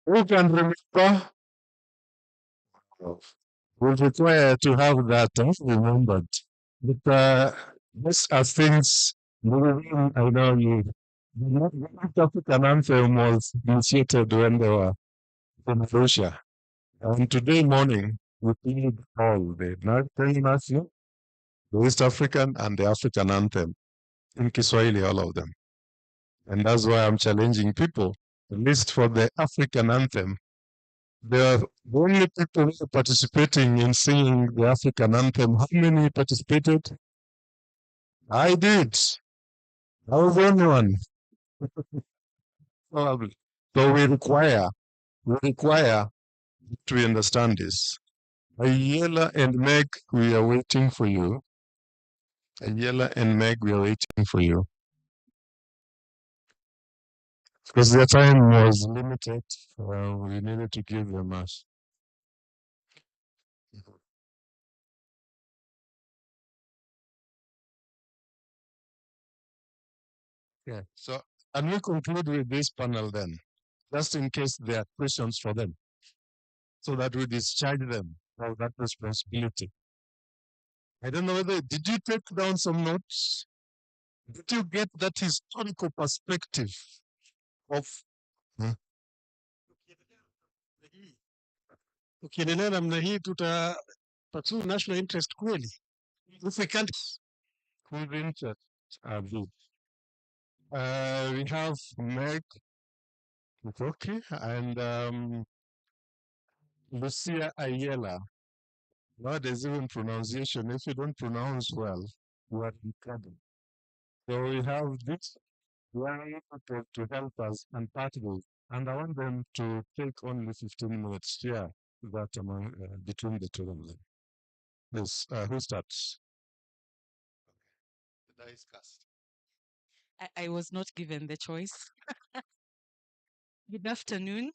Who can remember? Will require to have that remembered. But these are things I know you. The North African anthem was initiated when they were in Russia. And today morning, we played all the Northern Nation, the East African, and the African anthem in Kiswahili, all of them. And that's why I'm challenging people, at least for the African anthem. They are the only people who are participating in singing the African anthem. How many participated? I did. I was the only one, probably. So we require to understand this. Ayala and Meg, we are waiting for you. Ayala and Meg, we are waiting for you. Because their time was limited, we needed to give them us. Yeah. So, can we conclude with this panel then? Just in case there are questions for them, so that we discharge them of that responsibility. I don't know whether, did you take down some notes? Did you get that historical perspective of Hmm? Ukiendelea namna hii tutapata national interest kweli. If we can't within church? Good. We have Meg Mukoki and Lucia Ayala. Now there's even pronunciation. If you don't pronounce well, you are in trouble. So we have this young people to help us unpack this. And I want them to take only 15 minutes here, that among, between the two of them. Yes, who starts? The dice cast. I was not given the choice. Good afternoon.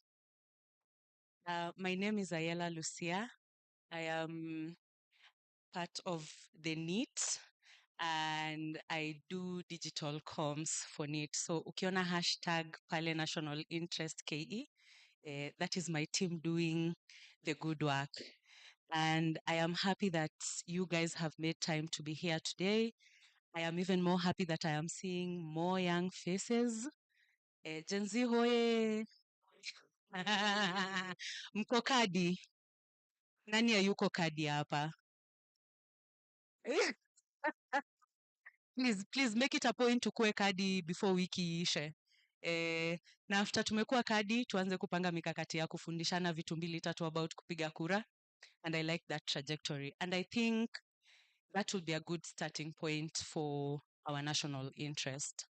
My name is Ayala Lucia. I am part of the NEET and I do digital comms for NEET. So ukiona hashtag pale national interest KE, that is my team doing the good work. And I am happy that you guys have made time to be here today. I am even more happy that I am seeing more young faces. Gen Z hoye. Mko kadi? Nani hayuko kadi hapa? Please make it a point tukue kadi before wiki ishe. Na after tumekuwa kadi, tuanze kupanga mikakati ya kufundishana vitu mbili tatu about kupiga kura. And I like that trajectory. And I think that will be a good starting point for our national interest.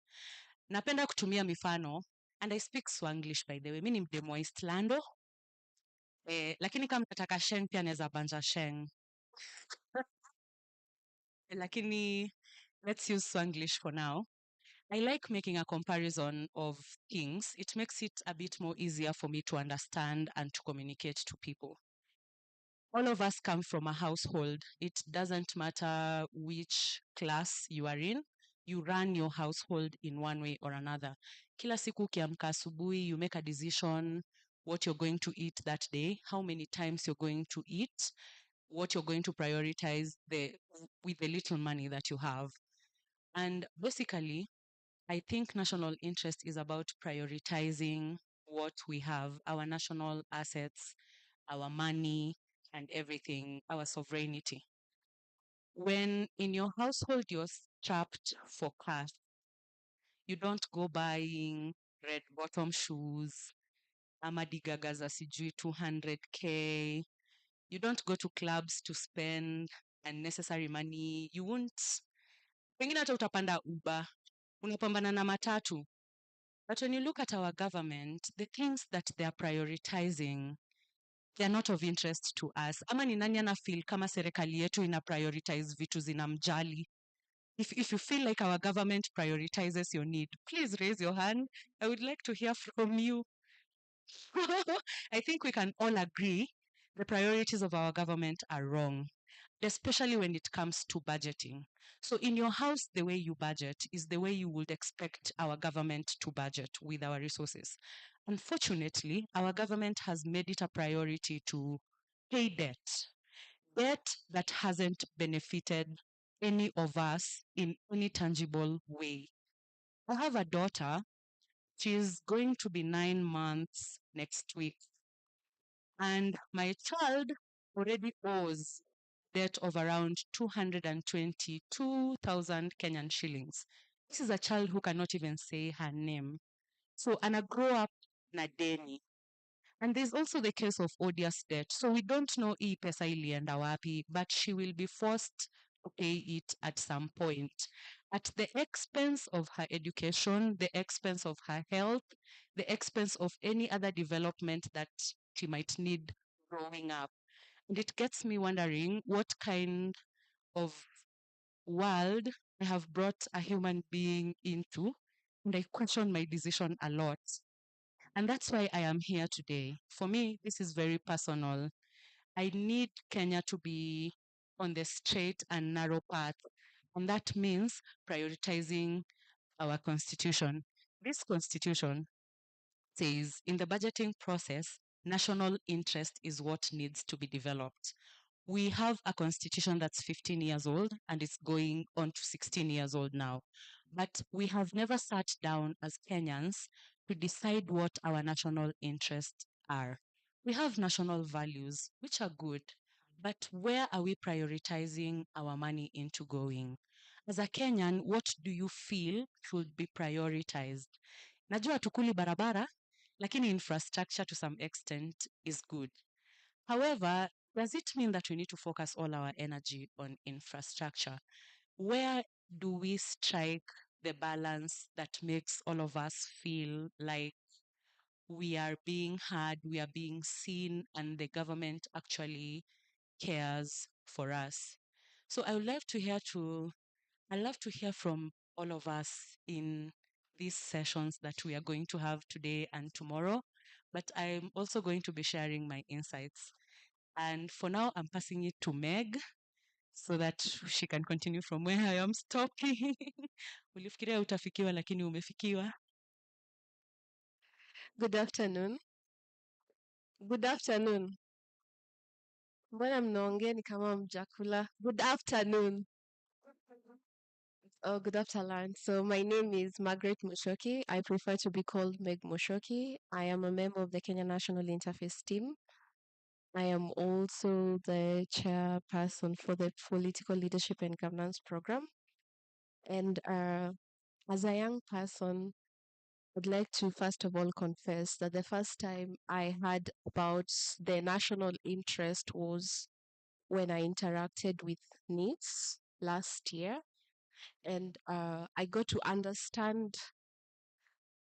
Napenda kutumia mifano, and I speak Swanglish by the way. Mimi ni mdemo wa Eastlando. Lakini kama nataka sheng pia naweza banja sheng. Lakini let's use Swanglish for now. I like making a comparison of things. It makes it a bit more easier for me to understand and to communicate to people. All of us come from a household. It doesn't matter which class you are in. You run your household in one way or another. Kila siku ukiamka asubuhi, you make a decision what you're going to eat that day, how many times you're going to eat, what you're going to prioritize with the little money that you have. And basically, I think national interest is about prioritizing what we have, our national assets, our money, and everything, our sovereignty. When in your household you're strapped for cash, you don't go buying red bottom shoes, amadigaga za sijui 200K. You don't go to clubs to spend unnecessary money. You won't, pengine hata utapanda Uber, unapambana na matatu. But when you look at our government, the things that they are prioritizing, they are not of interest to us. Ama ni nani ana feel kama serikali yetu ina prioritize vitu zinamjali? If you feel like our government prioritizes your need, please raise your hand. I would like to hear from you. I think we can all agree the priorities of our government are wrong, especially when it comes to budgeting. So in your house, the way you budget is the way you would expect our government to budget with our resources. Unfortunately, our government has made it a priority to pay debt that hasn't benefited any of us in any tangible way. I have a daughter. She's going to be 9 months next week. And my child already owes debt of around 222,000 Kenyan shillings. This is a child who cannot even say her name. So, ana grow up na deni. And there's also the case of odious debt. So we don't know hii pesa ilienda wapi, but she will be forced to pay it at some point at the expense of her education, the expense of her health, the expense of any other development that she might need growing up. And it gets me wondering what kind of world I have brought a human being into. And I question my decision a lot. And that's why I am here today. For me, this is very personal. I need Kenya to be on the straight and narrow path. And that means prioritizing our constitution. This constitution says in the budgeting process, national interest is what needs to be developed. We have a constitution that's 15 years old and it's going on to 16 years old now. But we have never sat down as Kenyans to decide what our national interests are. We have national values, which are good, but where are we prioritizing our money into going? As a Kenyan, what do you feel should be prioritized? Najua tukuli barabara, lakini infrastructure to some extent is good. However, does it mean that we need to focus all our energy on infrastructure? Where do we strike the balance that makes all of us feel like we are being heard, we are being seen, and the government actually cares for us? So I love to hear from all of us in these sessions that we are going to have today and tomorrow. But I'm also going to be sharing my insights. And for now, I'm passing it to Meg so that she can continue from where I am stopping. Ulifikiria utafikiwa lakini umefikiwa. Good afternoon. Good afternoon. Mbona mnaongea ni kama mjakula? Good afternoon. Oh, good afternoon. So my name is Margaret Mushoki. I prefer to be called Meg Mushoki. I am a member of the Kenya National Interface team. I am also the chairperson for the Political Leadership and Governance Program. And as a young person, I'd like to first of all confess that the first time I heard about the national interest was when I interacted with NEETs last year. And I got to understand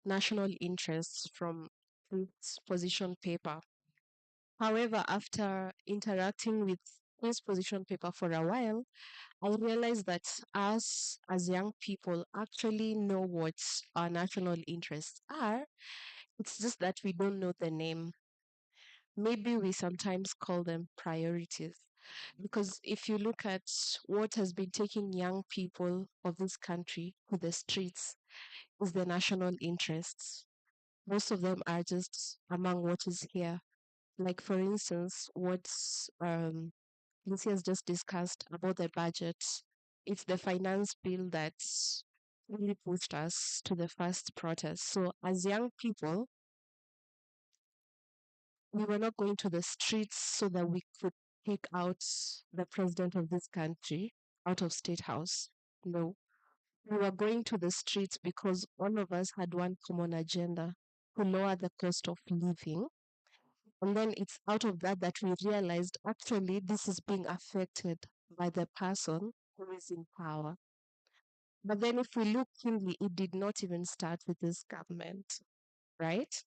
national interests from this position paper. However, after interacting with this position paper for a while, I realized that us as young people actually know what our national interests are. It's just that we don't know the name. Maybe we sometimes call them priorities. Because if you look at what has been taking young people of this country to the streets, is the national interests. Most of them are just among what is here. Like, for instance, what Lucy has just discussed about the budget. It's the finance bill that really pushed us to the first protest. So, as young people, we were not going to the streets so that we could take out the president of this country out of State House. No. We were going to the streets because all of us had one common agenda: to lower the cost of living. And then it's out of that that we realized actually this is being affected by the person who is in power. But then if we look keenly, it did not even start with this government, right?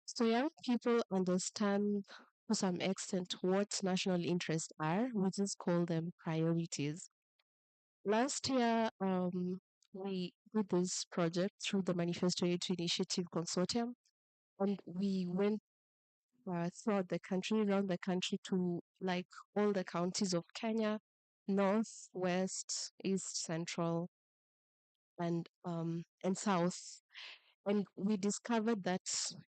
So young people understand to some extent what national interests are. We just call them priorities. Last year, we did this project through the Manifesto 8 Initiative Consortium, and we went throughout the country, around the country to like all the counties of Kenya, north, west, east, central, and south. And we discovered that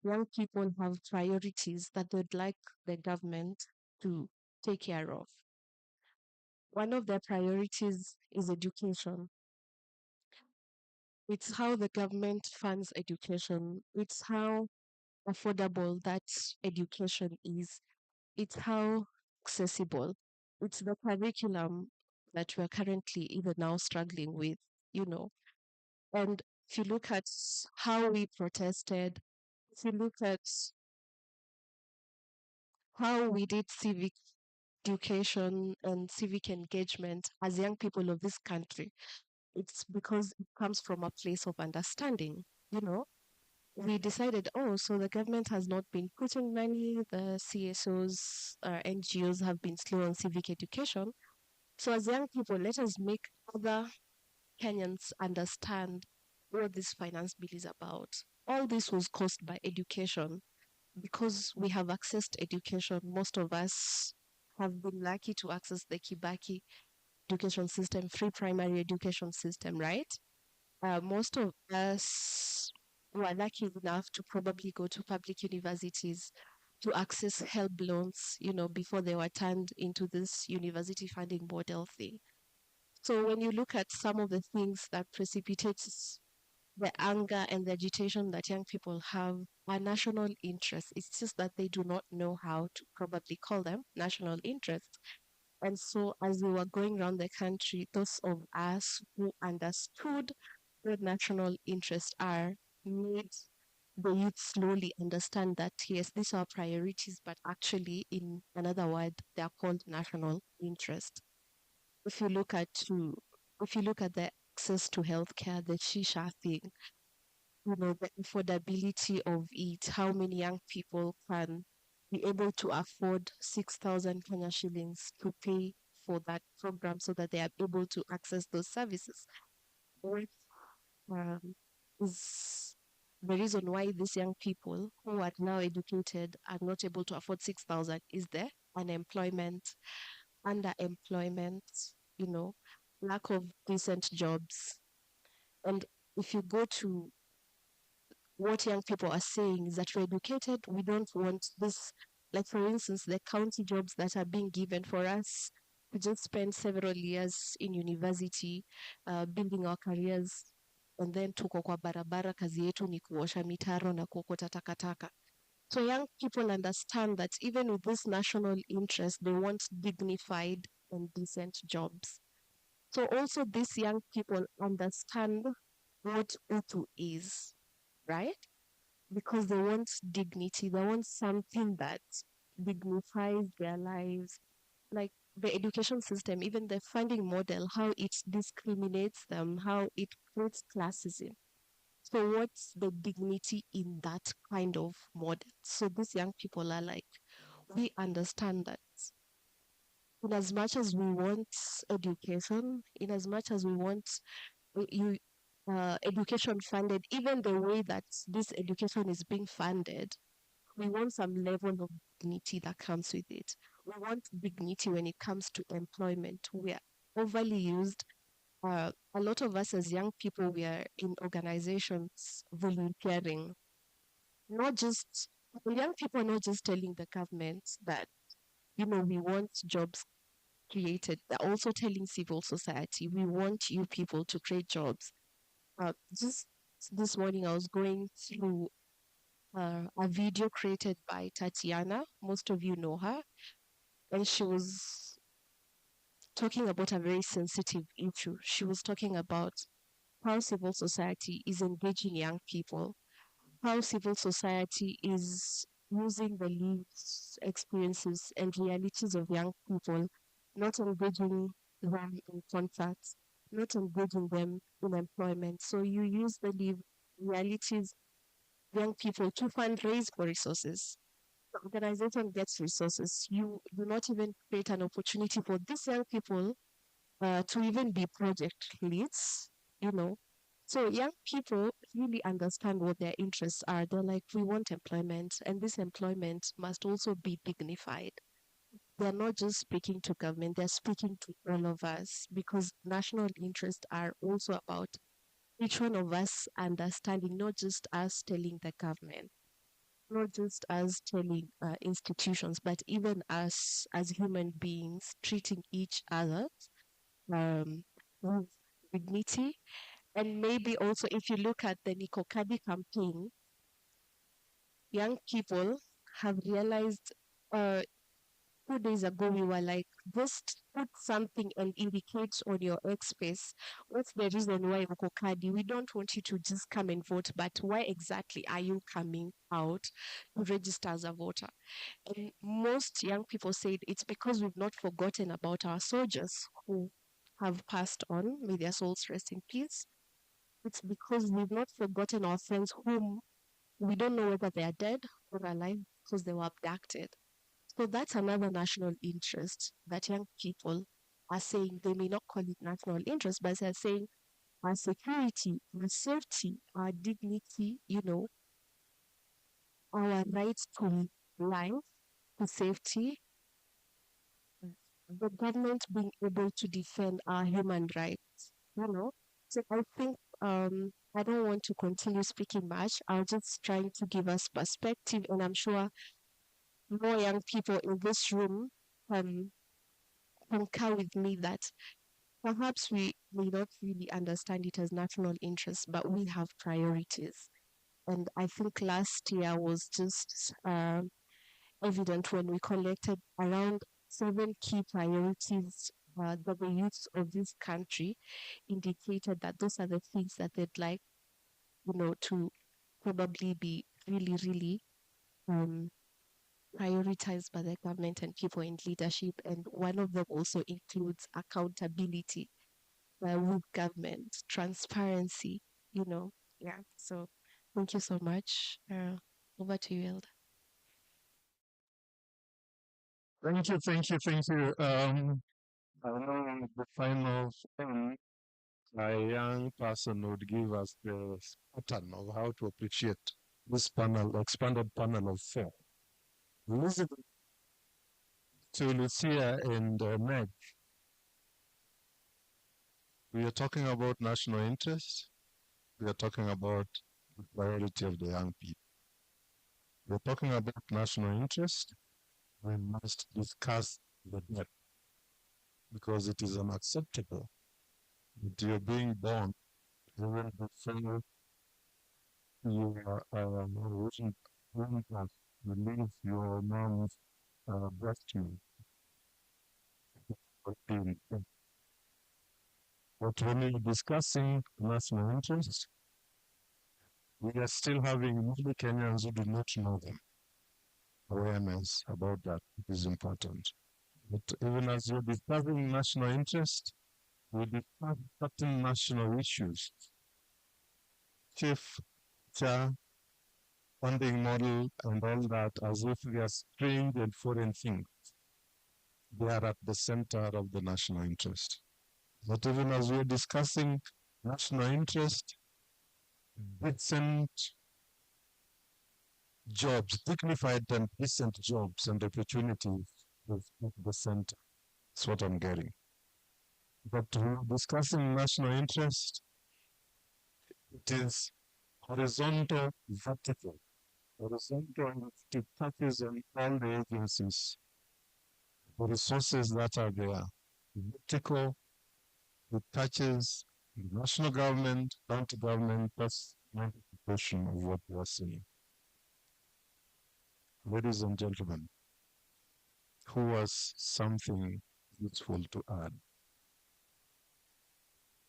young people have priorities that they'd like the government to take care of. One of their priorities is education. It's how the government funds education. It's how affordable that education is. It's how accessible. It's the curriculum that we're currently even now struggling with, you know. And if you look at how we protested, if you look at how we did civic education and civic engagement as young people of this country, it's because it comes from a place of understanding, you know. We decided, oh, so the government has not been putting money, the CSOs, NGOs have been slow on civic education. So as young people, let us make other Kenyans understand what this finance bill is about. All this was caused by education. Because we have accessed education, most of us have been lucky to access the Kibaki education system, free primary education system, right? Most of us were lucky enough to probably go to public universities to access help loans, you know, before they were turned into this university funding model thing. So when you look at some of the things that precipitates the anger and the agitation that young people have are national interests. It's just that they do not know how to probably call them national interests. And so, as we were going around the country, those of us who understood what national interests are made the youth slowly understand that yes, these are priorities, but actually, in another word, they are called national interest. If you look at if you look at the access to healthcare, the shisha thing, you know, the affordability of it, how many young people can be able to afford 6,000 Kenya shillings to pay for that program so that they are able to access those services. What is the reason why these young people who are now educated are not able to afford 6,000 is the unemployment, underemployment, you know, lack of decent jobs. And if you go to what young people are saying is that we're educated, we don't want this, like for instance, the county jobs that are being given for us to just spend several years in university, building our careers, and then tuko kwa barabara, kazi yetu ni kuosha mitaro na kuokota takataka. So young people understand that even with this national interest, they want dignified and decent jobs. So also these young people understand what Utu is, right? Because they want dignity, they want something that dignifies their lives. Like the education system, even the funding model, how it discriminates them, how it creates classism. So, what's the dignity in that kind of model? So, these young people are like, we understand that in as much as we want education, in as much as we want you education funded, even the way that this education is being funded, we want some level of dignity that comes with it. We want dignity when it comes to employment. We are overly used. A lot of us as young people, we are in organizations volunteering. Not just young people are not just telling the government that we want jobs created. They're also telling civil society we want you people to create jobs. Just this morning, I was going through a video created by Tatiana. Most of you know her. And she was talking about a very sensitive issue. She was talking about how civil society is engaging young people, how civil society is using the lives, experiences, and realities of young people, not engaging them in contracts, not engaging them in employment. So you use the realities of young people to fundraise for resources. The organization gets resources. You do not even create an opportunity for these young people to even be project leads, you know. So young people really understand what their interests are. They're like, we want employment, and this employment must also be dignified. They're not just speaking to government, they're speaking to all of us because national interests are also about each one of us understanding, not just us telling the government, not just us telling institutions, but even us as human beings treating each other with dignity. And maybe also, if you look at the Nikokadi campaign, young people have realized 2 days ago we were like, just put something and indicate on your X space what's the reason why Nikokadi. We don't want you to just come and vote, but why exactly are you coming out to register as a voter? And most young people said it's because we've not forgotten about our soldiers who have passed on. May their souls rest in peace. It's because we've not forgotten our friends whom we don't know whether they are dead or alive because they were abducted. So that's another national interest that young people are saying. They may not call it national interest, but they're saying our security, our safety, our dignity, our rights to life, to safety, the government being able to defend our human rights. So I think I don't want to continue speaking much. I'll just trying to give us perspective, and I'm sure more young people in this room can concur with me that perhaps we may not really understand it as national interest, but we have priorities. And I think last year was just evident when we collected around 7 key priorities that the youth of this country indicated that those are the things that they'd like, to probably be really, really prioritized by the government and people in leadership. And one of them also includes accountability with government, transparency, Yeah. So thank you so much. Over to you, Elder. Thank you, thank you, thank you. I know the final thing a young person would give us the pattern of how to appreciate this panel, expanded panel of four. Elizabeth, to Lucia and Meg, we are talking about national interest. We are talking about the priority of the young people. We are talking about national interest. We must discuss the debt because it is unacceptable that you're being born even before you are release your mom's breast milk. But when we're discussing national interest, we are still having many Kenyans who do not know them. Awareness about that is important. But even as we're discussing national interest, we discuss certain national issues. Chief, cha, funding model, and all that, as if they are strange and foreign things. They are at the center of the national interest. But even as we're discussing national interest, decent jobs, dignified and decent jobs and opportunities is at the center. That's what I'm getting. But discussing national interest, it is horizontal, vertical. Horizontal, it touches on all the agencies, the resources that are there. Vertical, it touches the national government, county government, that's 90% of what we are seeing. Ladies and gentlemen, who has something useful to add?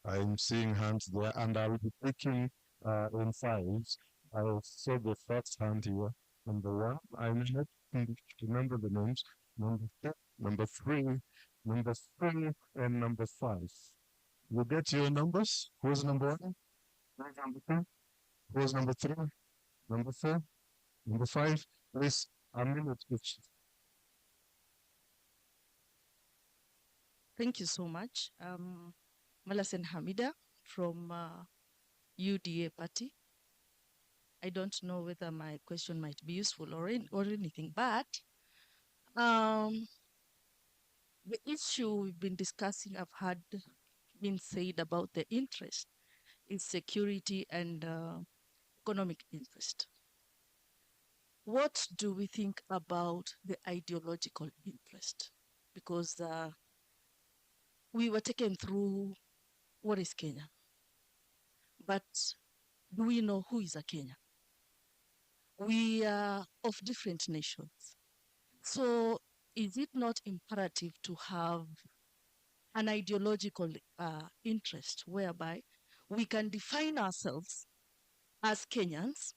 I'm seeing hands there, and I'll be picking in fives. I saw the first hand here, number one. I may not remember the names. Number two, number three, and number five. You get your numbers? Who's number one? Who's number two? Who's number three? Number four? Number five? Please, a minute each. Thank you so much. Malasen Hamida from UDA party. I don't know whether my question might be useful or anything, but the issue we've been discussing, I've heard been said about the interest. is security and economic interest. What do we think about the ideological interest? Because we were taken through what is Kenya, but do we know who is a Kenyan? We are of different nations. So is it not imperative to have an ideological interest whereby we can define ourselves as Kenyans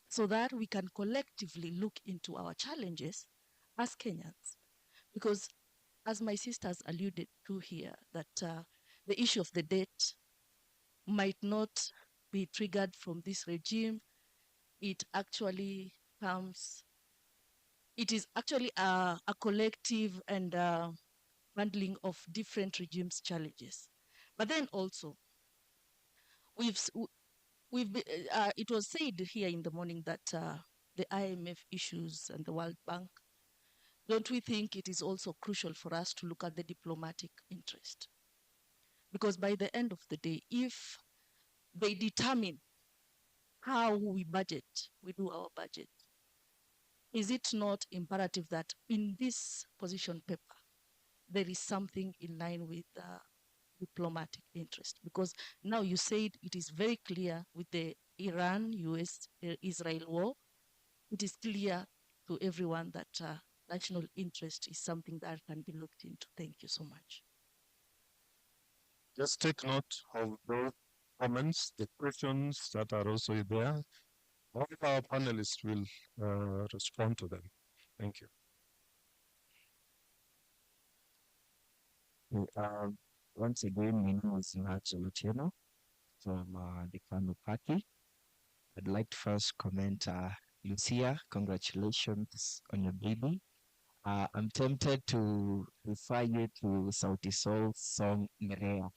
so that we can collectively look into our challenges as Kenyans? Because as my sisters alluded to here, that the issue of the debt might not be triggered from this regime. It actually comes, it is actually a collective and handling of different regimes' challenges. But then also, we've s- w- we've be, it was said here in the morning that the IMF issues and the World Bank. Don't we think it is also crucial for us to look at the diplomatic interest? Because by the end of the day, if they determine how we budget, we do our budget, is it not imperative that in this position paper, there is something in line with diplomatic interest? Because now you said it is very clear with the Iran US Israel war, it is clear to everyone that national interest is something that can be looked into. Thank you so much. Just take note of those comments, the questions that are also there. All of our panelists will respond to them. Thank you. Once again, my name is Nacho Lutieno from the KANU party. I'd like to first comment, Lucia, congratulations on your baby. I'm tempted to refer you to Sauti Sol's song Nerea.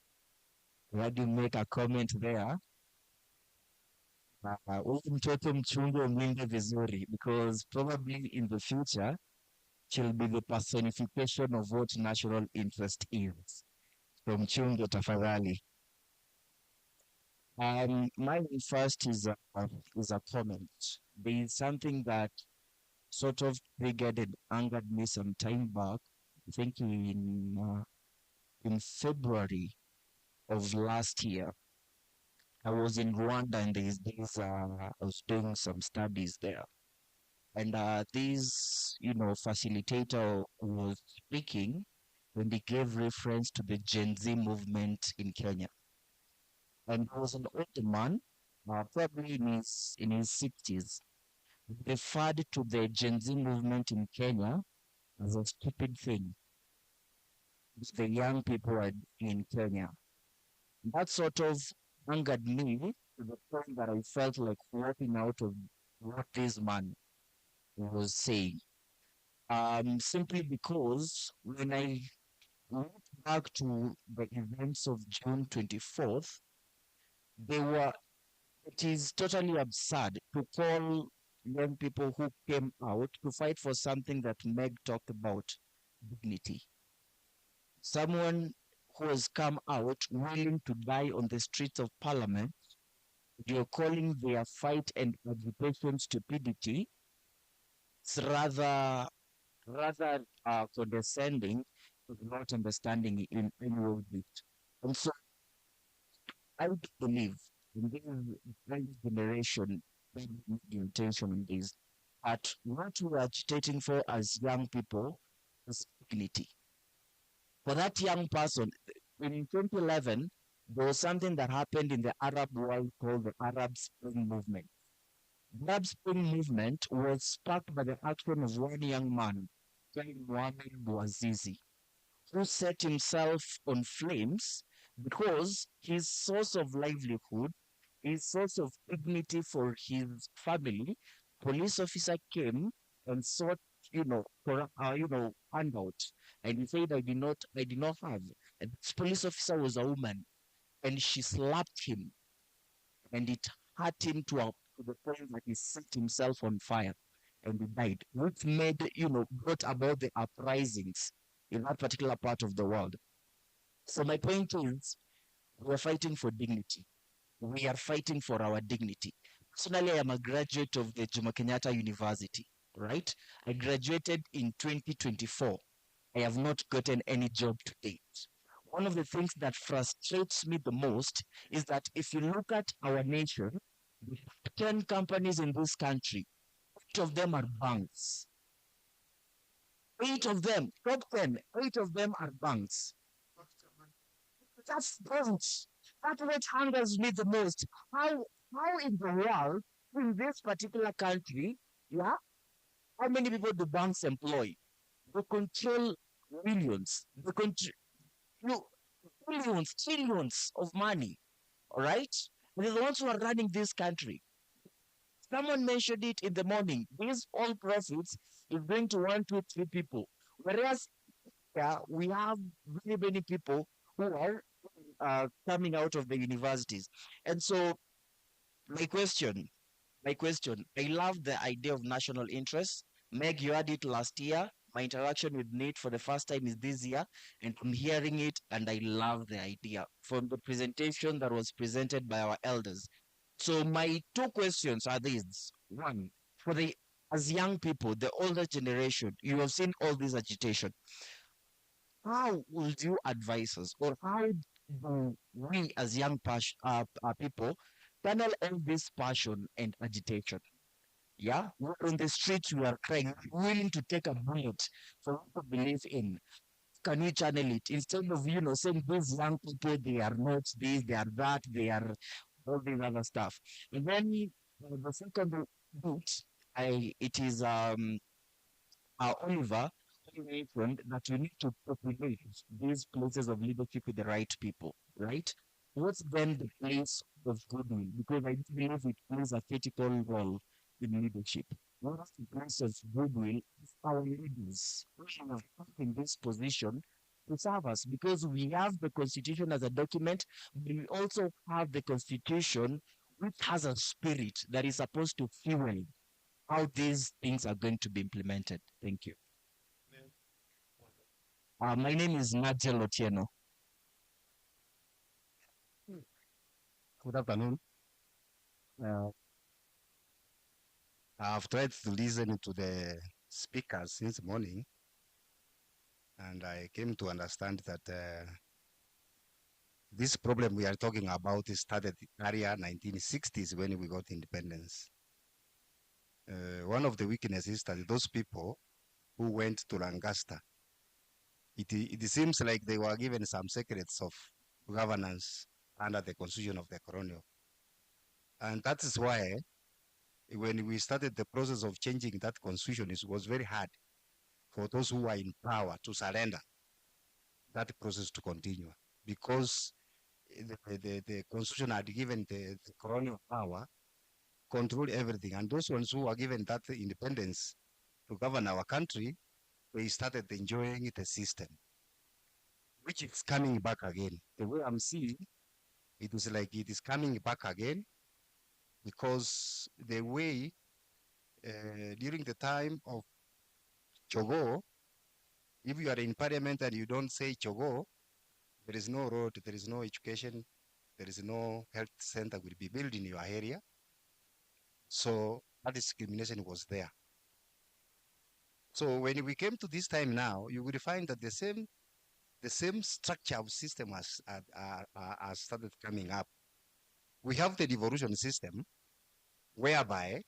Why do you make a comment there? Huyu mtoto mchunge umlinde vizuri, because probably in the future she'll be the personification of what national interest is. So mchunge tafadhali. Mine first is a comment. There is something that sort of triggered and angered me some time back. I think in February of last year, I was in Rwanda, and I was doing some studies there. And this, facilitator was speaking when he gave reference to the Gen Z movement in Kenya. And he was an old man, probably in his 60s, referred to the Gen Z movement in Kenya as a stupid thing which the young people are doing in Kenya. That sort of angered me to the point that I felt like walking out of what this man was saying. Simply because when I look back to the events of June 24th, it is totally absurd to call young people who came out to fight for something that Meg talked about, dignity. Someone who has come out willing to die on the streets of Parliament, you're calling their fight and agitation stupidity. It's rather condescending, not understanding in any of it. And so I would believe in this generation, the intention in this, that what we are agitating for as young people is dignity. For that young person, in 2011, there was something that happened in the Arab world called the Arab Spring Movement. The Arab Spring Movement was sparked by the action of one young man, Mohamed Bouazizi, who set himself on flames because his source of livelihood, his source of dignity for his family, police officer came and sought, handout, and he said, I did not have. And this police officer was a woman, and she slapped him, and it hurt him to the point that he set himself on fire, and he died, which brought about the uprisings in that particular part of the world. So my point is, we're fighting for dignity. we are fighting for our dignity. Personally, I am a graduate of the Jomo Kenyatta University, right? I graduated in 2024. I have not gotten any job to date. One of the things that frustrates me the most is that if you look at our nation, the 10 companies in this country, 8 of them are banks. 8 of them, top 10, 8 of them are banks. That's banks. That's what hungers me the most. How in the world, in this particular country, yeah, how many people do banks employ? They control millions. They control billions, trillions of money. All right? They're the ones who are running this country. Someone mentioned it in the morning. These all profits is going to 1, 2, 3 people. Whereas we have very many people who are coming out of the universities. And so my question, I love the idea of national interest. Meg, you had it last year. My interaction with Nate for the first time is this year, and I'm hearing it, and I love the idea from the presentation that was presented by our elders. So my 2 questions are these: one, for the as young people, the older generation, you have seen all this agitation. How would you advise us, or how do we as young people channel all this passion and agitation? Yeah, we're on the streets, we are crying, willing to take a bullet for what we believe in. Can we channel it instead of saying these young people they are not this, they are that, they are all this other stuff? And then the second bit, it is Oliver who mentioned that we need to populate these places of leadership with the right people, right? What's then the place of goodwill? Because I do believe it plays a critical role in leadership. What's the place of goodwill of our leaders who have put in this position to serve us? Because we have the Constitution as a document, but we also have the Constitution which has a spirit that is supposed to fuel how these things are going to be implemented. Thank you. My name is Nigel Otieno. Good afternoon. I've tried to listen to the speakers since morning, and I came to understand that this problem we are talking about started area 1960s when we got independence. One of the weaknesses that those people who went to Lancaster, it seems like they were given some secrets of governance under the constitution of the colonial. And that is why when we started the process of changing that constitution, it was very hard for those who are in power to surrender that process to continue, because the constitution had given the colonial power, control everything. And those ones who were given that independence to govern our country, they started enjoying the system, which is coming back again. The way I'm seeing, it is like it is coming back again, because the way during the time of Chogo, if you are in parliament and you don't say Chogo, there is no road, there is no education, there is no health center will be built in your area. So that discrimination was there. So when we came to this time now, you will find that the same structure of system has started coming up. We have the devolution system, whereby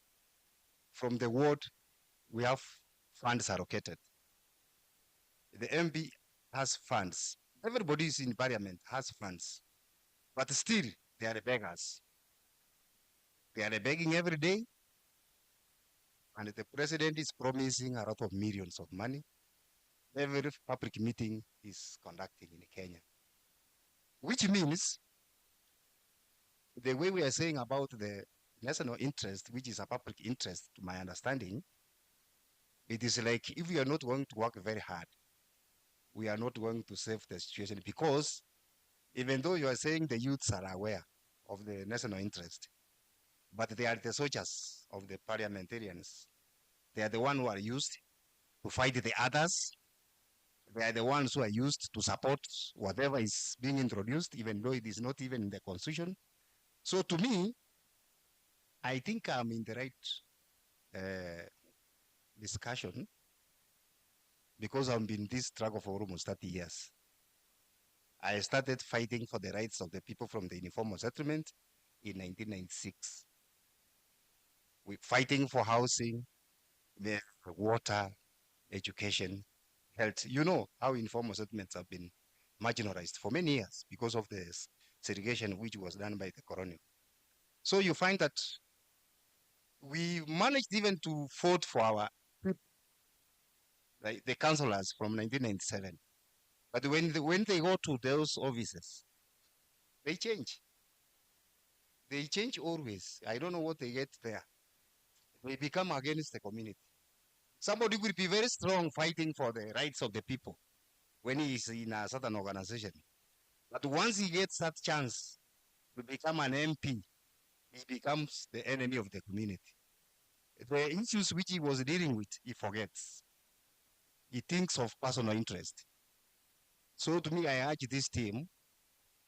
from the ward we have funds allocated. The MP has funds. Everybody is in parliament has funds, but still they are beggars. They are begging every day, and the president is promising a lot of millions of money. Every public meeting is conducting in Kenya, which means the way we are saying about the national interest, which is a public interest, to my understanding, it is like if we are not going to work very hard, we are not going to save the situation, because even though you are saying the youths are aware of the national interest, but they are the soldiers of the parliamentarians. They are the ones who are used to fight the others. They are the ones who are used to support whatever is being introduced, even though it is not even in the constitution. So to me, I think I'm in the right discussion because I've been in this struggle for almost 30 years. I started fighting for the rights of the people from the informal settlement in 1996. We're fighting for housing, the water, education, health. You know how informal settlements have been marginalized for many years because of the segregation which was done by the colonial. So you find that we managed even to vote for our like the councillors from 1997. But when they go to those offices, they change. They change always. I don't know what they get there. They become against the community. Somebody will be very strong fighting for the rights of the people when he is in a certain organization. But once he gets that chance to become an MP, he becomes the enemy of the community. The issues which he was dealing with, he forgets. He thinks of personal interest. So to me, I urge this team,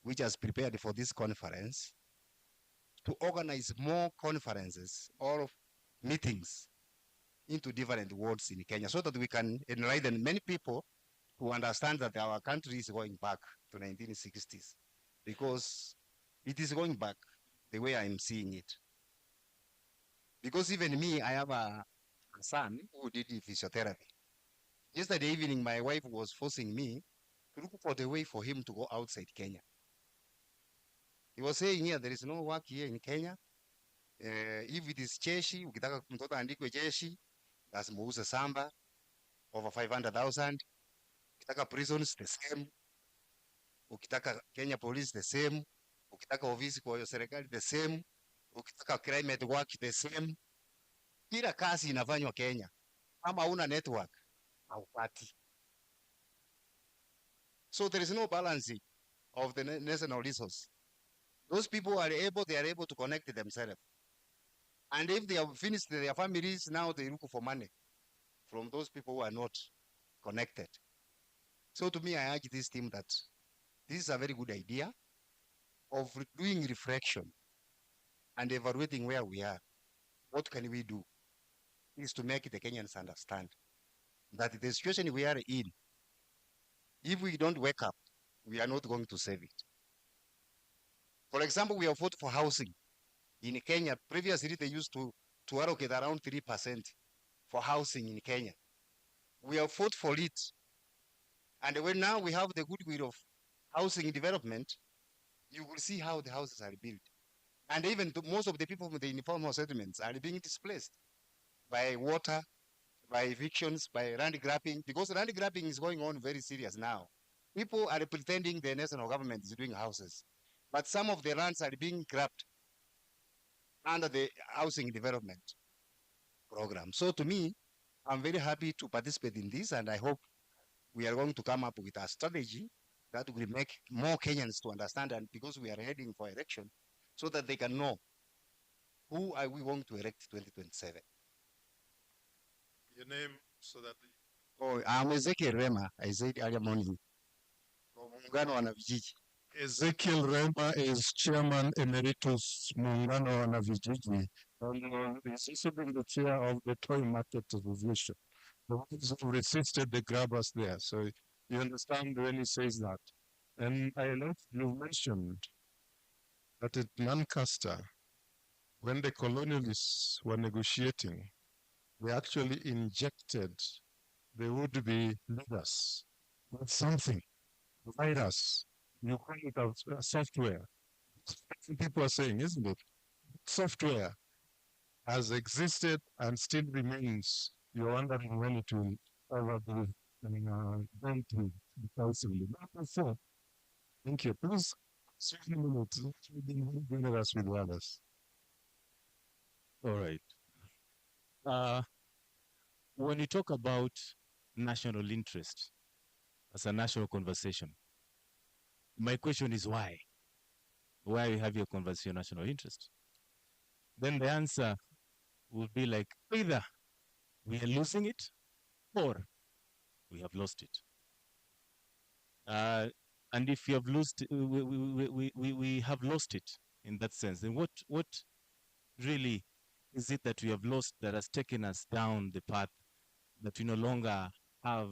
which has prepared for this conference, to organize more conferences or meetings into different wards in Kenya so that we can enlighten many people to understand that our country is going back to 1960s because it is going back the way I'm seeing it. Because even me, I have a son who did physiotherapy. Yesterday evening, my wife was forcing me to look for the way for him to go outside Kenya. He was saying here, there is no work here in Kenya. If it is jeshi, ukitaka mtoto andikwe jeshi, lazima uuze samba, over 500,000. Ukitaka prisons, the same. Ukitaka Kenya police, the same. Ukitaka ofisi kwa serikali, the same. Ukitaka climate work, the same. Kila kazi inafanywa Kenya. Kama una network, haupati. So there is no balancing of the national resource. Those people are able to connect themselves. And if they have finished their families, now they look for money from those people who are not connected. So to me, I urge this team that this is a very good idea of doing reflection and evaluating where we are. What can we do? Is to make the Kenyans understand that the situation we are in, if we don't wake up, we are not going to save it. For example, we have fought for housing. In Kenya, previously they used to allocate around 3% for housing in Kenya. We have fought for it. And when now we have the goodwill of housing development, you will see how the houses are built. And even most of the people from the informal settlements are being displaced by water, by evictions, by land grabbing, because land grabbing is going on very serious now. People are pretending the national government is doing houses, but some of the lands are being grabbed under the housing development program. So to me, I'm very happy to participate in this, and I hope we are going to come up with a strategy that will make more Kenyans to understand, and because we are heading for election, so that they can know who are we going to elect 2027. Your name so that Oh, I'm Ezekiel Rema. I said earlier morning. From Muungano wa Wanavijiji. Ezekiel Rema is Chairman Emeritus Muungano wa Wanavijiji, and he's also been the chair of the Toy Market Association. The ones who resisted the grabbers there. So you understand when he says that. And I like you mentioned that at Lancaster, when the colonialists were negotiating, they actually injected the would-be leaders with something, a virus. You call it a software. People are saying, isn't it? Software has existed and still remains. You're wondering when it will ever be going to decisively. So, thank you. Please, 6 minutes. Bring us with others. All right. When you talk about national interest as a national conversation, my question is why? Why you have your conversation national interest? Then the answer would be like either we are losing it or we have lost it. And if you have lost, we have lost it, in that sense. And what really is it that we have lost that has taken us down the path that we no longer have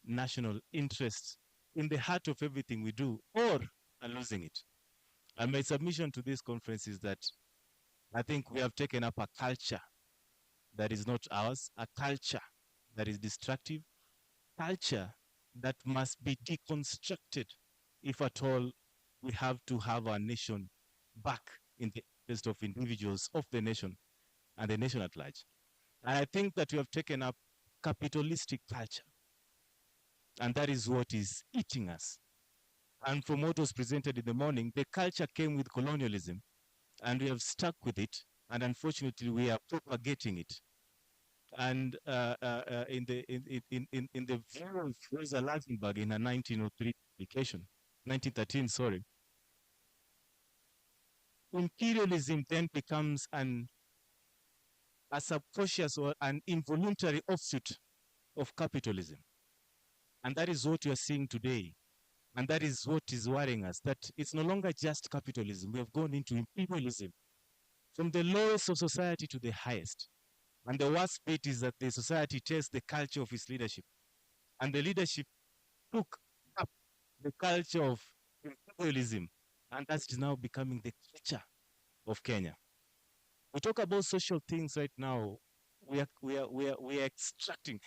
national interest in the heart of everything we do, or are losing it? And my submission to this conference is that I think we have taken up a culture that is not ours, a culture that is destructive, culture that must be deconstructed if at all we have to have our nation back in the interest of individuals of the nation and the nation at large. And I think that we have taken up capitalistic culture, and that is what is eating us. And from what was presented in the morning, the culture came with colonialism, and we have stuck with it, and unfortunately we are propagating it. And in the view of Rosa Luxemburg in her 1903 publication, 1913, sorry, imperialism then becomes a subconscious or an involuntary offshoot of capitalism. And that is what you are seeing today. And that is what is worrying us, that it's no longer just capitalism. We have gone into imperialism from the lowest of society to the highest. And the worst bit is that the society tests the culture of its leadership. And the leadership took up the culture of imperialism. And that is now becoming the culture of Kenya. We talk about social things right now. We are extracting.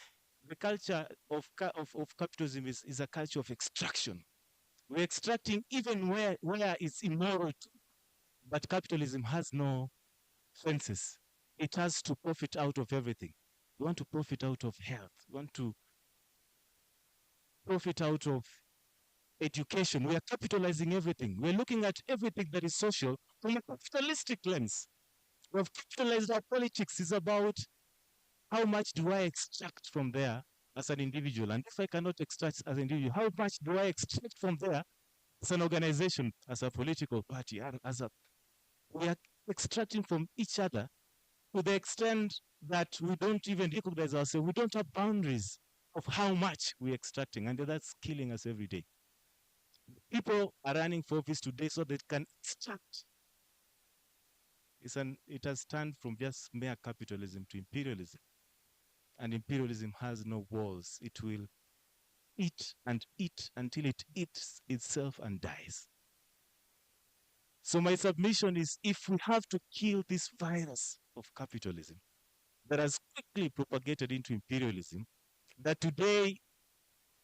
The culture of capitalism is a culture of extraction. We're extracting even where it's immoral. But capitalism has no fences. It has to profit out of everything. We want to profit out of health. We want to profit out of education. We are capitalizing everything. We're looking at everything that is social from a capitalistic lens. We have capitalized our politics. It's about how much do I extract from there as an individual? And if I cannot extract as an individual, how much do I extract from there as an organization, as a political party? We are extracting from each other to the extent that we don't even recognize ourselves. We don't have boundaries of how much we're extracting, and that's killing us every day. People are running for office today so they can extract. It has turned from just mere capitalism to imperialism. And imperialism has no walls. It will eat and eat until it eats itself and dies. So my submission is, if we have to kill this virus of capitalism that has quickly propagated into imperialism, that today,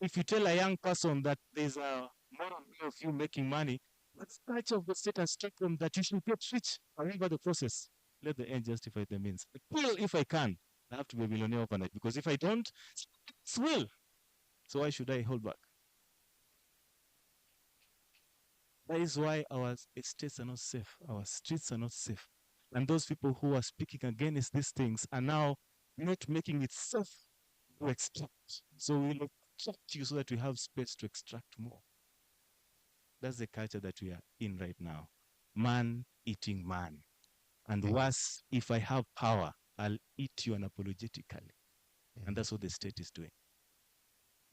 if you tell a young person that there's a moral way of you making money, what's the culture of the state has taught them that you should get rich, however the process, let the end justify the means. Well, if I can, I have to be a millionaire overnight, because if I don't, it's will. So why should I hold back? That is why our estates are not safe, our streets are not safe. And those people who are speaking against these things are now not making it safe to extract. So we will extract you so that we have space to extract more. That's the culture that we are in right now. Man eating man. And worse, if I have power, I'll eat you unapologetically. And that's what the state is doing.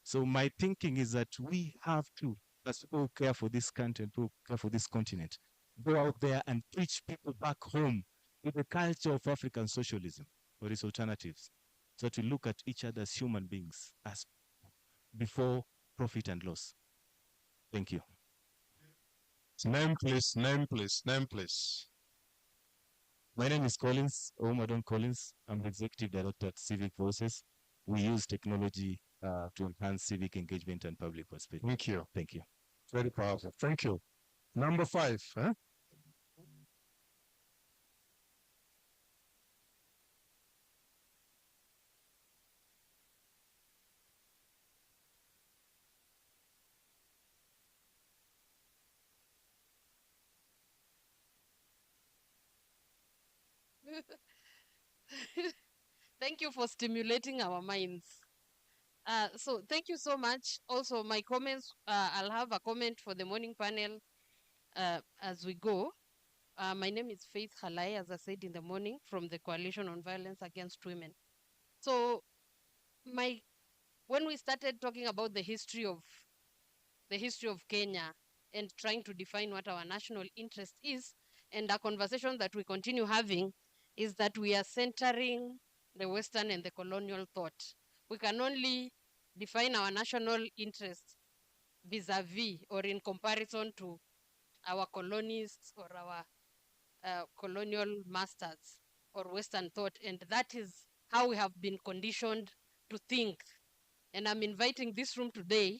So my thinking is that we have to, as people who care for this country and who care for this continent, go out there and preach people back home with the culture of African socialism or its alternatives, so that we look at each other as human beings, as before profit and loss. Thank you. Name, please, name, please, name, please. My name is Collins, Omadon Collins. I'm the Executive Director at Civic Voices. We use technology to enhance civic engagement and public participation. Thank you. Thank you. Very powerful. Thank you. Number 5. Huh? Thank you for stimulating our minds. So thank you so much. Also, my comments, I'll have a comment for the morning panel as we go. My name is Faith Halai, as I said in the morning, from the Coalition on Violence Against Women. So when we started talking about the history of Kenya and trying to define what our national interest is. And a conversation that we continue having is that we are centering the Western and the colonial thought. We can only define our national interest vis-a-vis or in comparison to our colonists or our colonial masters or Western thought. And that is how we have been conditioned to think. And I'm inviting this room today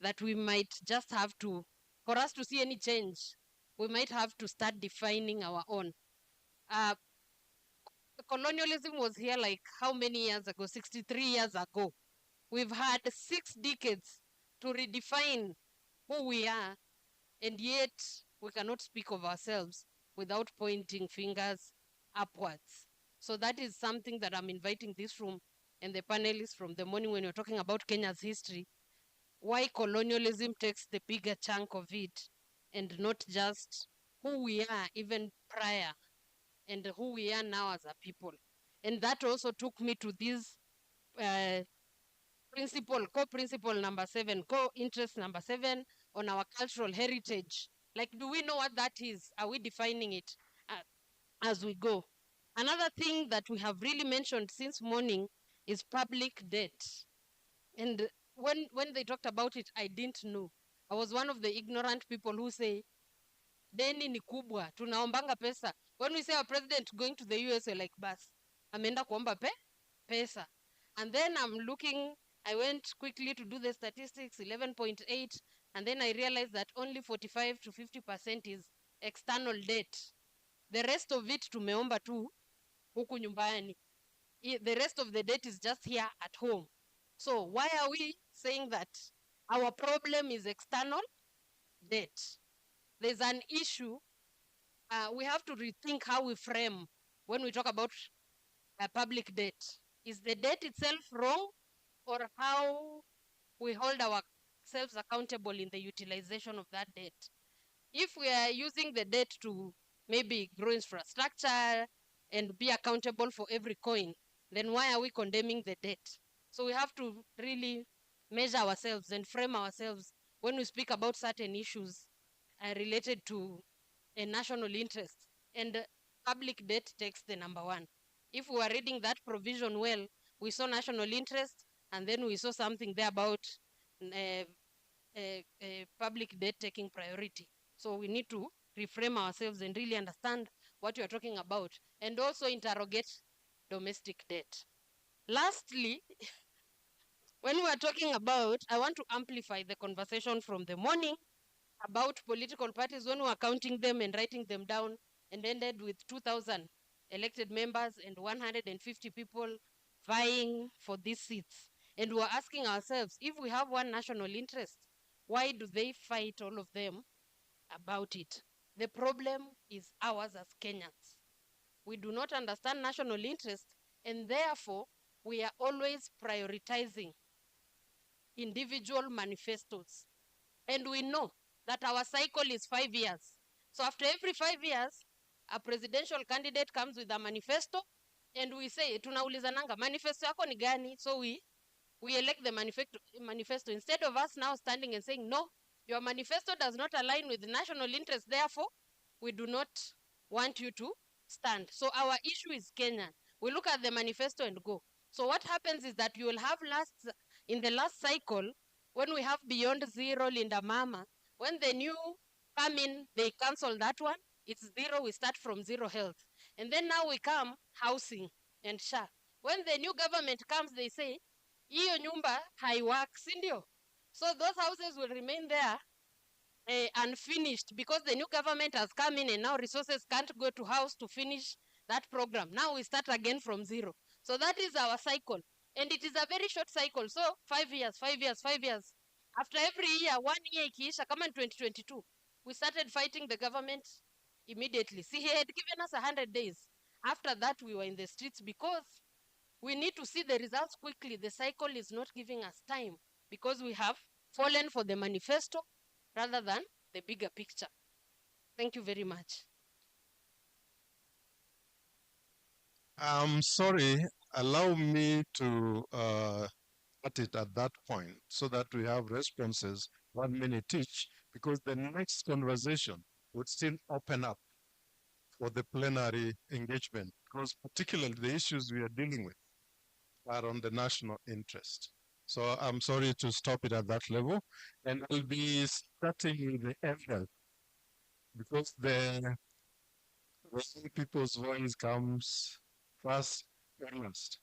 that we might just have to, for us to see any change, we might have to start defining our own. Colonialism was here like how many years ago? 63 years ago. We've had 6 decades to redefine who we are, and yet we cannot speak of ourselves without pointing fingers upwards. So that is something that I'm inviting this room and the panelists from the morning when you're talking about Kenya's history, why colonialism takes the bigger chunk of it and not just who we are even prior and who we are now as a people. And that also took me to this co-principle number 7, co-interest number 7 on our cultural heritage. Like, do we know what that is? Are we defining it as we go? Another thing that we have really mentioned since morning is public debt. And when they talked about it, I didn't know. I was one of the ignorant people who say, deni ni kubwa, tunaombanga pesa. When we say our president going to the US, we're like, bas, ameenda kuomba pesa. And then I'm looking, I went quickly to do the statistics, 11.8, and then I realized that only 45 to 50% is external debt. The rest of it tumeomba tu huku nyumbani. The rest of the debt is just here at home. So why are we saying that our problem is external debt? There's an issue. We have to rethink how we frame when we talk about public debt. Is the debt itself wrong, or how we hold ourselves accountable in the utilization of that debt? If we are using the debt to maybe grow infrastructure and be accountable for every coin, then why are we condemning the debt? So we have to really measure ourselves and frame ourselves when we speak about certain issues related to a national interest. And public debt takes the number 1. If we are reading that provision well, we saw national interest, and then we saw something there about public debt taking priority. So we need to reframe ourselves and really understand what you are talking about, and also interrogate domestic debt. Lastly, when we are talking about, I want to amplify the conversation from the morning about political parties when we are counting them and writing them down, and ended with 2,000 elected members and 150 people vying for these seats. And we're asking ourselves, if we have one national interest, why do they fight all of them about it? The problem is ours as Kenyans. We do not understand national interest, and therefore we are always prioritizing individual manifestos. And we know that our cycle is 5 years. So after every 5 years, a presidential candidate comes with a manifesto, and we say, tunaulizananga, manifesto yako ni gani? So we elect the manifesto instead of us now standing and saying, no, your manifesto does not align with national interest, therefore we do not want you to stand. So our issue is Kenyan. We look at the manifesto and go. So what happens is that you will have in the last cycle, when we have Beyond Zero, Linda Mama, when the new come in, they cancel that one. It's zero, we start from zero health. And then now we come housing and SHA. When the new government comes, they say, iyo nyumba haiwork, sindio? So those houses will remain there unfinished because the new government has come in and now resources can't go to house to finish that program. Now we start again from zero. So that is our cycle. And it is a very short cycle. So 5 years, 5 years, 5 years. After every year, 1 year ikiisha, kama in 2022, we started fighting the government immediately. See, he had given us 100 days. After that, we were in the streets because we need to see the results quickly. The cycle is not giving us time because we have fallen for the manifesto rather than the bigger picture. Thank you very much. I'm sorry, allow me to cut it at that point so that we have responses 1 minute each because the next conversation would still open up for the plenary engagement, because particularly the issues we are dealing with are on the national interest. So I'm sorry to stop it at that level, and I'll be starting with the elders, because the young people's voice comes first and last.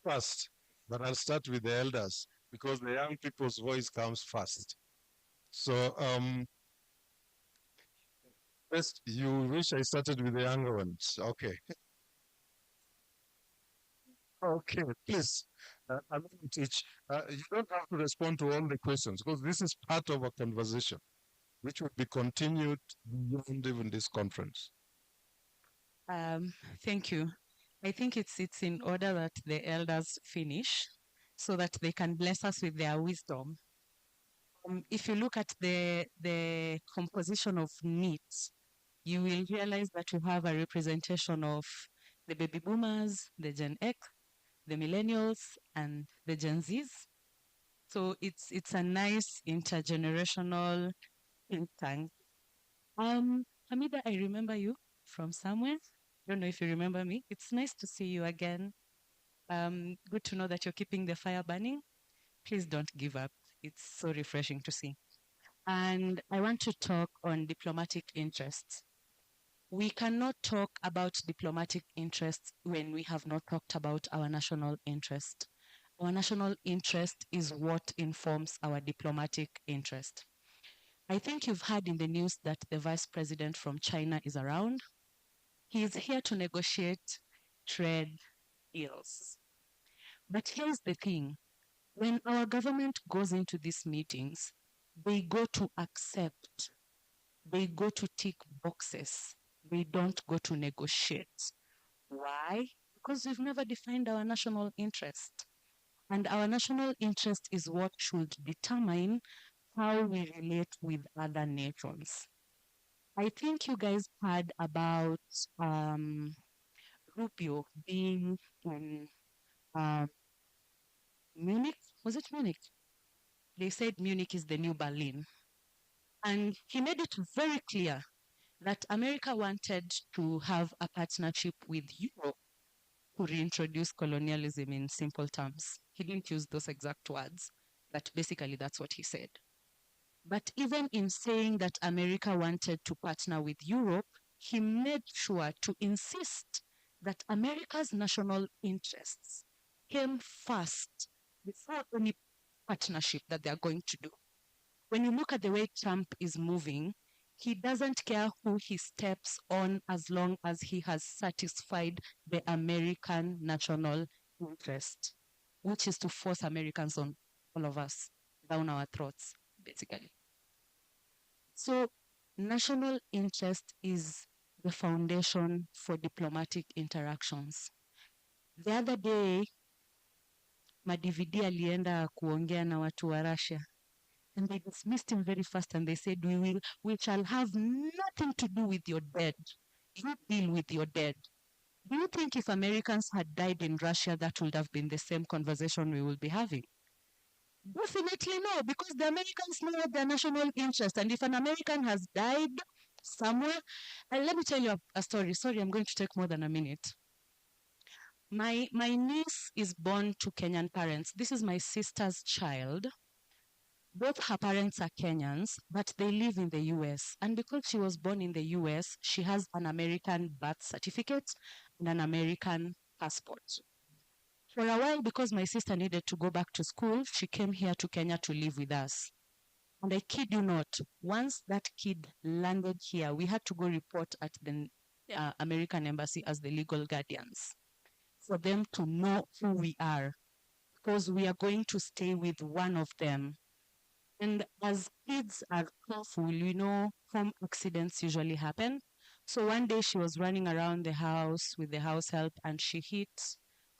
First, but I'll start with the elders because the young people's voice comes first. So first, you wish I started with the younger ones. Okay. Okay, please. I'm going to teach. You don't have to respond to all the questions because this is part of a conversation which will be continued beyond even this conference. Thank you. I think it's in order that the elders finish so that they can bless us with their wisdom. If you look at the composition of NEET, you will realize that you have a representation of the baby boomers, the Gen X, the millennials, and the Gen Zs. So it's a nice intergenerational think tank. Hamida, I remember you from somewhere. Don't know if you remember me. It's nice to see you again. Good to know that you're keeping the fire burning. Please don't give up. It's so refreshing to see. And I want to talk on diplomatic interests. We cannot talk about diplomatic interests when we have not talked about our national interest. Our national interest is what informs our diplomatic interest. I think you've heard in the news that the vice president from China is around. He is here to negotiate trade deals. But here's the thing. When our government goes into these meetings, they go to accept, they go to tick boxes, they don't go to negotiate. Why? Because we've never defined our national interest. And our national interest is what should determine how we relate with other nations. I think you guys heard about Rubio being in Munich. Was it Munich? They said Munich is the new Berlin. And he made it very clear that America wanted to have a partnership with Europe to reintroduce colonialism in simple terms. He didn't use those exact words, but basically that's what he said. But even in saying that America wanted to partner with Europe, he made sure to insist that America's national interests came first before any partnership that they're going to do. When you look at the way Trump is moving, he doesn't care who he steps on as long as he has satisfied the American national interest, which is to force Americans on all of us down our throats, basically. So national interest is the foundation for diplomatic interactions. The other day, Madividi alienda kuongea na watu wa Russia. And they dismissed him very fast and they said, we shall have nothing to do with your dead. You deal with your dead. Do you think if Americans had died in Russia, that would have been the same conversation we will be having? Definitely no, because the Americans know their national interest. And if an American has died somewhere, and let me tell you a story. Sorry, I'm going to take more than a minute. My niece is born to Kenyan parents. This is my sister's child. Both her parents are Kenyans, but they live in the US. And because she was born in the US, she has an American birth certificate and an American passport. For a while, because my sister needed to go back to school, she came here to Kenya to live with us. And I kid you not, once that kid landed here, we had to go report at the American embassy as the legal guardians for them to know who we are, because we are going to stay with one of them. And as kids are careful, home accidents usually happen. So one day she was running around the house with the house help and she hit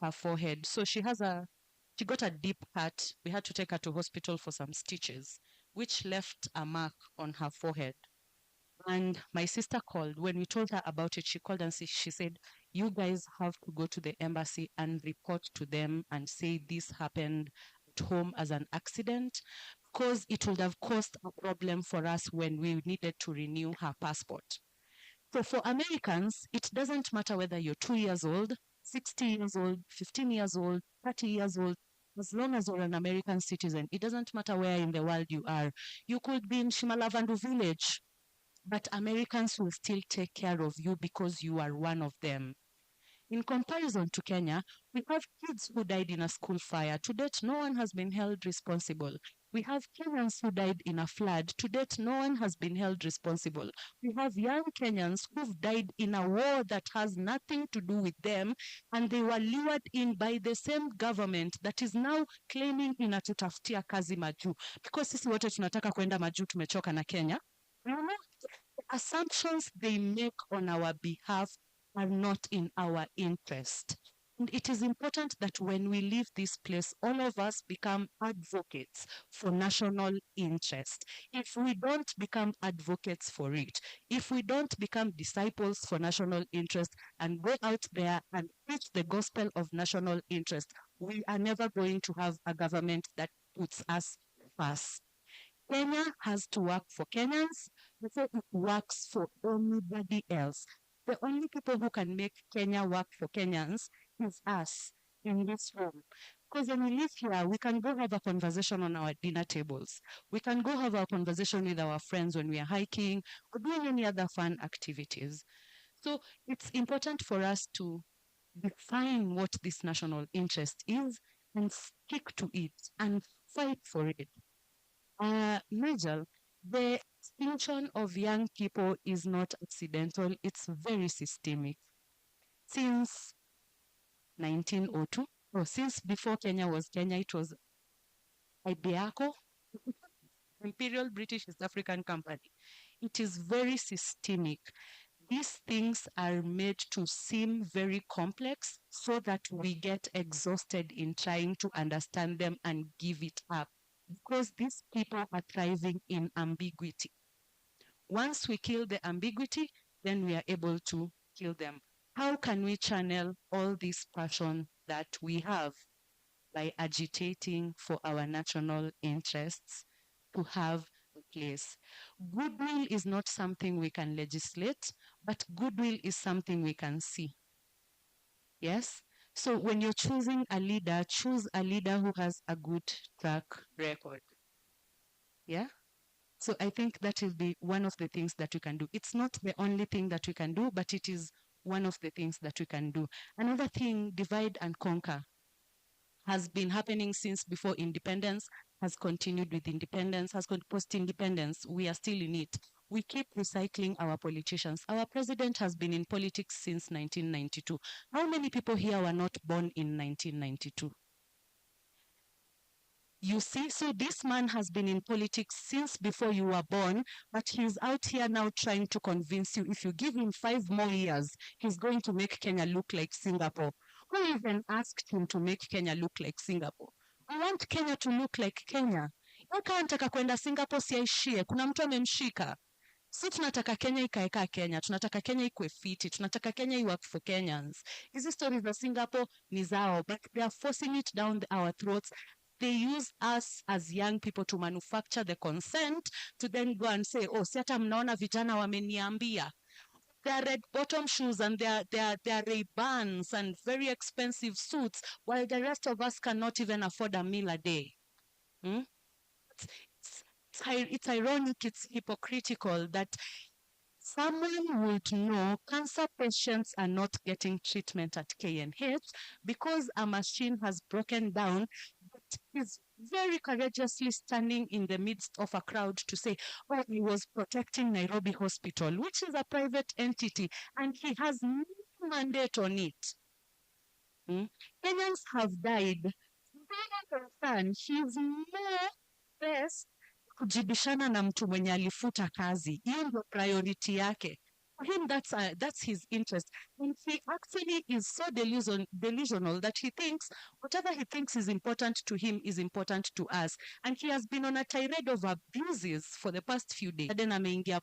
her forehead. So she got a deep cut. We had to take her to hospital for some stitches, which left a mark on her forehead. And my sister called. When we told her about it, she called and she said, you guys have to go to the embassy and report to them and say this happened at home as an accident, because it would have caused a problem for us when we needed to renew her passport. So for Americans, it doesn't matter whether you're 2 years old, 60 years old, 15 years old, 30 years old, as long as you're an American citizen. It doesn't matter where in the world you are. You could be in Shimalavandu village, but Americans will still take care of you because you are one of them. In comparison to Kenya, we have kids who died in a school fire. To date, no one has been held responsible. We have Kenyans who died in a flood. To date, no one has been held responsible. We have young Kenyans who've died in a war that has nothing to do with them, and they were lured in by the same government that is now claiming inatutafutia kazi majuu. Because sisi wote tunataka kwenda majuu, tumechoka na Kenya. You know, the assumptions they make on our behalf are not in our interest. And it is important that when we leave this place, all of us become advocates for national interest. If we don't become advocates for it, if we don't become disciples for national interest and go out there and preach the gospel of national interest, we are never going to have a government that puts us first. Kenya has to work for Kenyans before it works for anybody else. The only people who can make Kenya work for Kenyans is us in this room. Because when we live here, we can go have a conversation on our dinner tables. We can go have a conversation with our friends when we are hiking or doing any other fun activities. So it's important for us to define what this national interest is and stick to it and fight for it. Nigel, the extinction of young people is not accidental, it's very systemic. Since 1902, or since before Kenya was Kenya, it was Ibeaco, Imperial British East African Company. It is very systemic. These things are made to seem very complex so that we get exhausted in trying to understand them and give it up. Because these people are thriving in ambiguity. Once we kill the ambiguity, then we are able to kill them. How can we channel all this passion that we have? By agitating for our national interests to have a place. Goodwill is not something we can legislate, but goodwill is something we can see. Yes? So when you're choosing a leader, choose a leader who has a good track record. Yeah? So I think that will be one of the things that we can do. It's not the only thing that we can do, but it is one of the things that we can do. Another thing, divide and conquer, has been happening since before independence, has continued with independence, has post-independence. We are still in it. We keep recycling our politicians. Our president has been in politics since 1992. How many people here were not born in 1992? You see, so this man has been in politics since before you were born, but he's out here now trying to convince you if you give him 5 more years, he's going to make Kenya look like Singapore. Who even asked him to make Kenya look like Singapore? I want Kenya to look like Kenya. Yuka anataka kwenda Singapore siaishie, kuna mtu amemshika. Si tunataka Kenya ikaeka Kenya, tunataka Kenya ikwe fiti, tunataka Kenya iwork for Kenyans. Hizi stories za Singapore ni zao, but they are forcing it down our throats. They use us as young people to manufacture the consent to then go and say, oh, si hata mnaona vijana wameniambia. Their red bottom shoes and their Ray-Bans and very expensive suits, while the rest of us cannot even afford a meal a day. It's ironic, it's hypocritical that someone would know cancer patients are not getting treatment at KNH because a machine has broken down, but is very courageously standing in the midst of a crowd to say, oh, he was protecting Nairobi Hospital, which is a private entity, and he has no mandate on it. Kenyans have died. He's more best kujibishana na mtu mwenye alifuta kazi. Hiyo ndio priority yake. For him, that's his interest. And he actually is so delusional that he thinks whatever he thinks is important to him is important to us. And he has been on a tirade of abuses for the past few days. Aden ameingia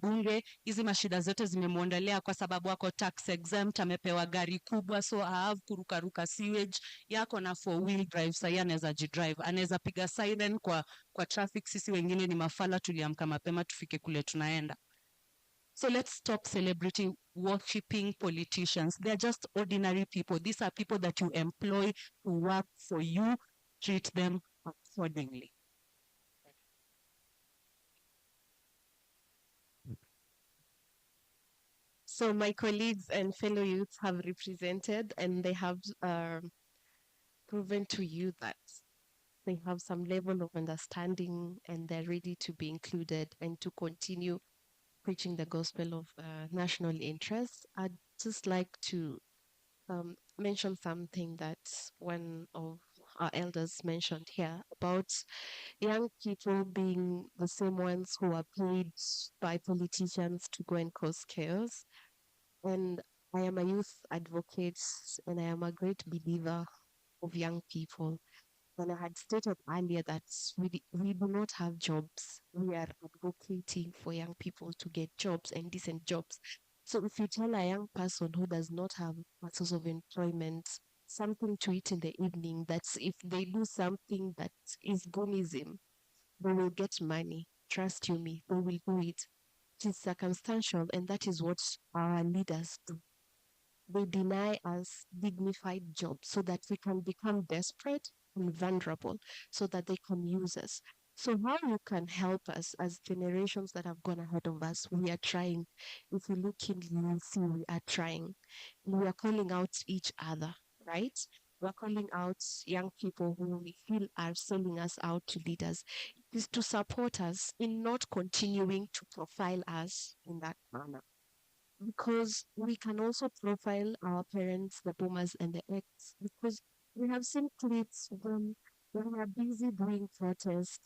bunge, hizi mashida zote zimemwondolea kwa sababu ako tax exempt, amepewa gari kubwa, so have kurukaruka sewage yako na 4-wheel drive, sasa anaweza jidrive, anaweza piga siren kwa traffic. Sisi wengine ni mafala, tuliamka mapema tufike kule tunaenda. So let's stop celebrating worshipping politicians. They're just ordinary people. These are people that you employ to work for you. Treat them accordingly. So my colleagues and fellow youths have represented, and they have proven to you that they have some level of understanding and they're ready to be included and to continue preaching the gospel of national interest. I'd just like to mention something that one of our elders mentioned here about young people being the same ones who are paid by politicians to go and cause chaos. And I am a youth advocate and I am a great believer of young people. And I had stated earlier that we do not have jobs. We are advocating for young people to get jobs and decent jobs. So if you tell a young person who does not have a source of employment something to eat in the evening, that's if they do something that is Bunism, they will get money. Trust you me, they will do it. It is circumstantial, and that is what our leaders do. They deny us dignified jobs so that we can become desperate and vulnerable, so that they can use us. So how you can help us as generations that have gone ahead of us, we are trying. If you look in, you will see we are trying. We are calling out each other, right? We're calling out young people who we feel are selling us out to leaders. It is to support us in not continuing to profile us in that manner, because we can also profile our parents, the boomers and the X, because we have seen clips when we are busy doing protests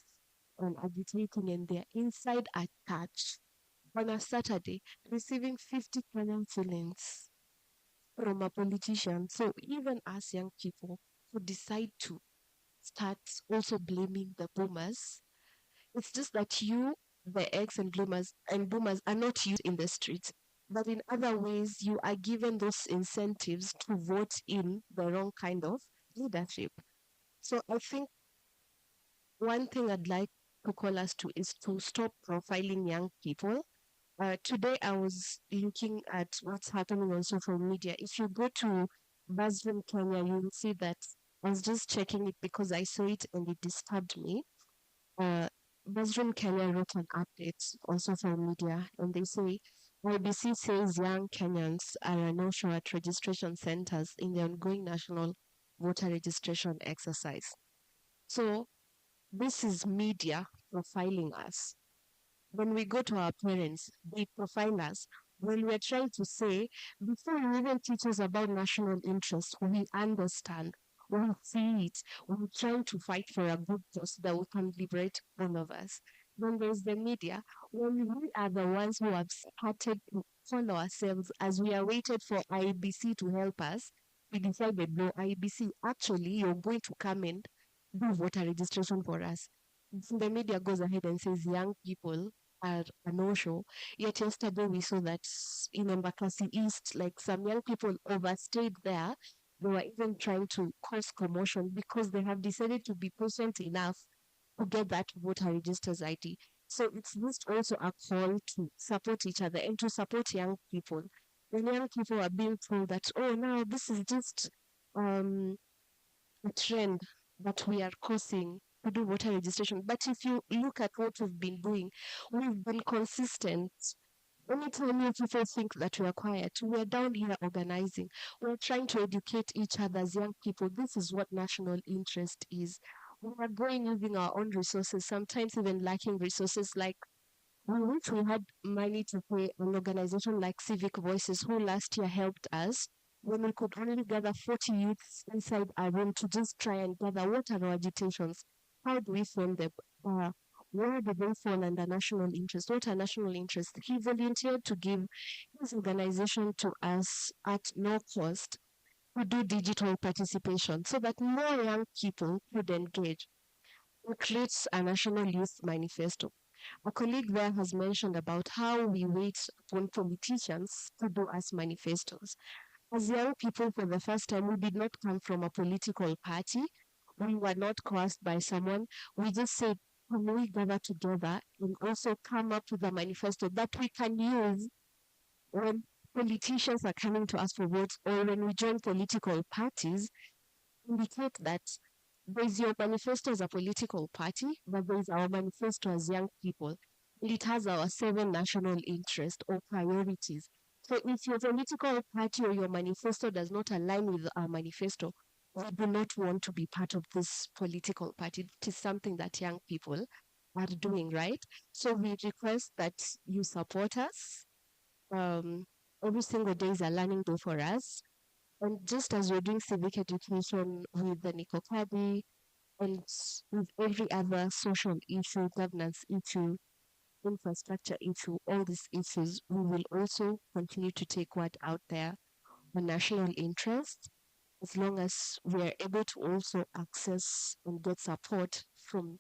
and agitating and they're inside a church on a Saturday receiving 50 Kenyan shillings from a politician. So even as young people who decide to start also blaming the boomers, it's just that you, the X and boomers are not used in the streets. But in other ways, you are given those incentives to vote in the wrong kind of leadership. So I think one thing I'd like to call us to is to stop profiling young people. Today, I was looking at what's happening on social media. If you go to Buzzroom Kenya, you will see that I was just checking it because I saw it and it disturbed me. Buzzroom Kenya wrote an update on social media, and they say IBC says young Kenyans are no show at registration centers in the ongoing national voter registration exercise. So this is media profiling us. When we go to our parents, they profile us. When we're trying to say, before you even teach us about national interest, we understand, we see it, we're trying to fight for a good cause that we can liberate all of us. Then there's the media, when we are the ones who have started to follow ourselves as we are waited for IBC to help us. We decided, no, IBC, actually, you're going to come and do voter registration for us. The media goes ahead and says young people are a no-show. Yet yesterday we saw that in Embakasi East, like some young people overstayed there. They were even trying to cause commotion because they have decided to be patient enough to get that voter register's ID. So it's just also a call to support each other and to support young people. When young people are being told that, oh, now this is just a trend that we are causing to do voter registration. But if you look at what we've been doing, we've been consistent. Anytime you people think that we are quiet, we are down here organizing. We're trying to educate each other as young people. This is what national interest is. We are going using our own resources, sometimes even lacking resources. Like we wish we had money to pay an organization like Civic Voices, who last year helped us when we could only gather 40 youths inside our room to just try and gather what are our agitations, how do we fund them, where do they fall under national interest? What are national interests? He volunteered to give his organization to us at no cost to do digital participation so that more young people could engage. It creates a national youth manifesto. A colleague there has mentioned about how we wait upon politicians to do us manifestos. As young people, for the first time, we did not come from a political party. We were not coerced by someone. We just said, can we gather together and also come up with a manifesto that we can use when politicians are coming to us for votes or when we join political parties, indicate that there's your manifesto as a political party, but there's our manifesto as young people. And it has our 7 national interests or priorities. So if your political party or your manifesto does not align with our manifesto, we do not want to be part of this political party. It is something that young people are doing, right? So we request that you support us. Every single day is a learning day for us. And just as we're doing civic education with the Nikokadi and with every other social issue, governance issue, infrastructure issue, all these issues, we will also continue to take word out there on national interest, as long as we are able to also access and get support from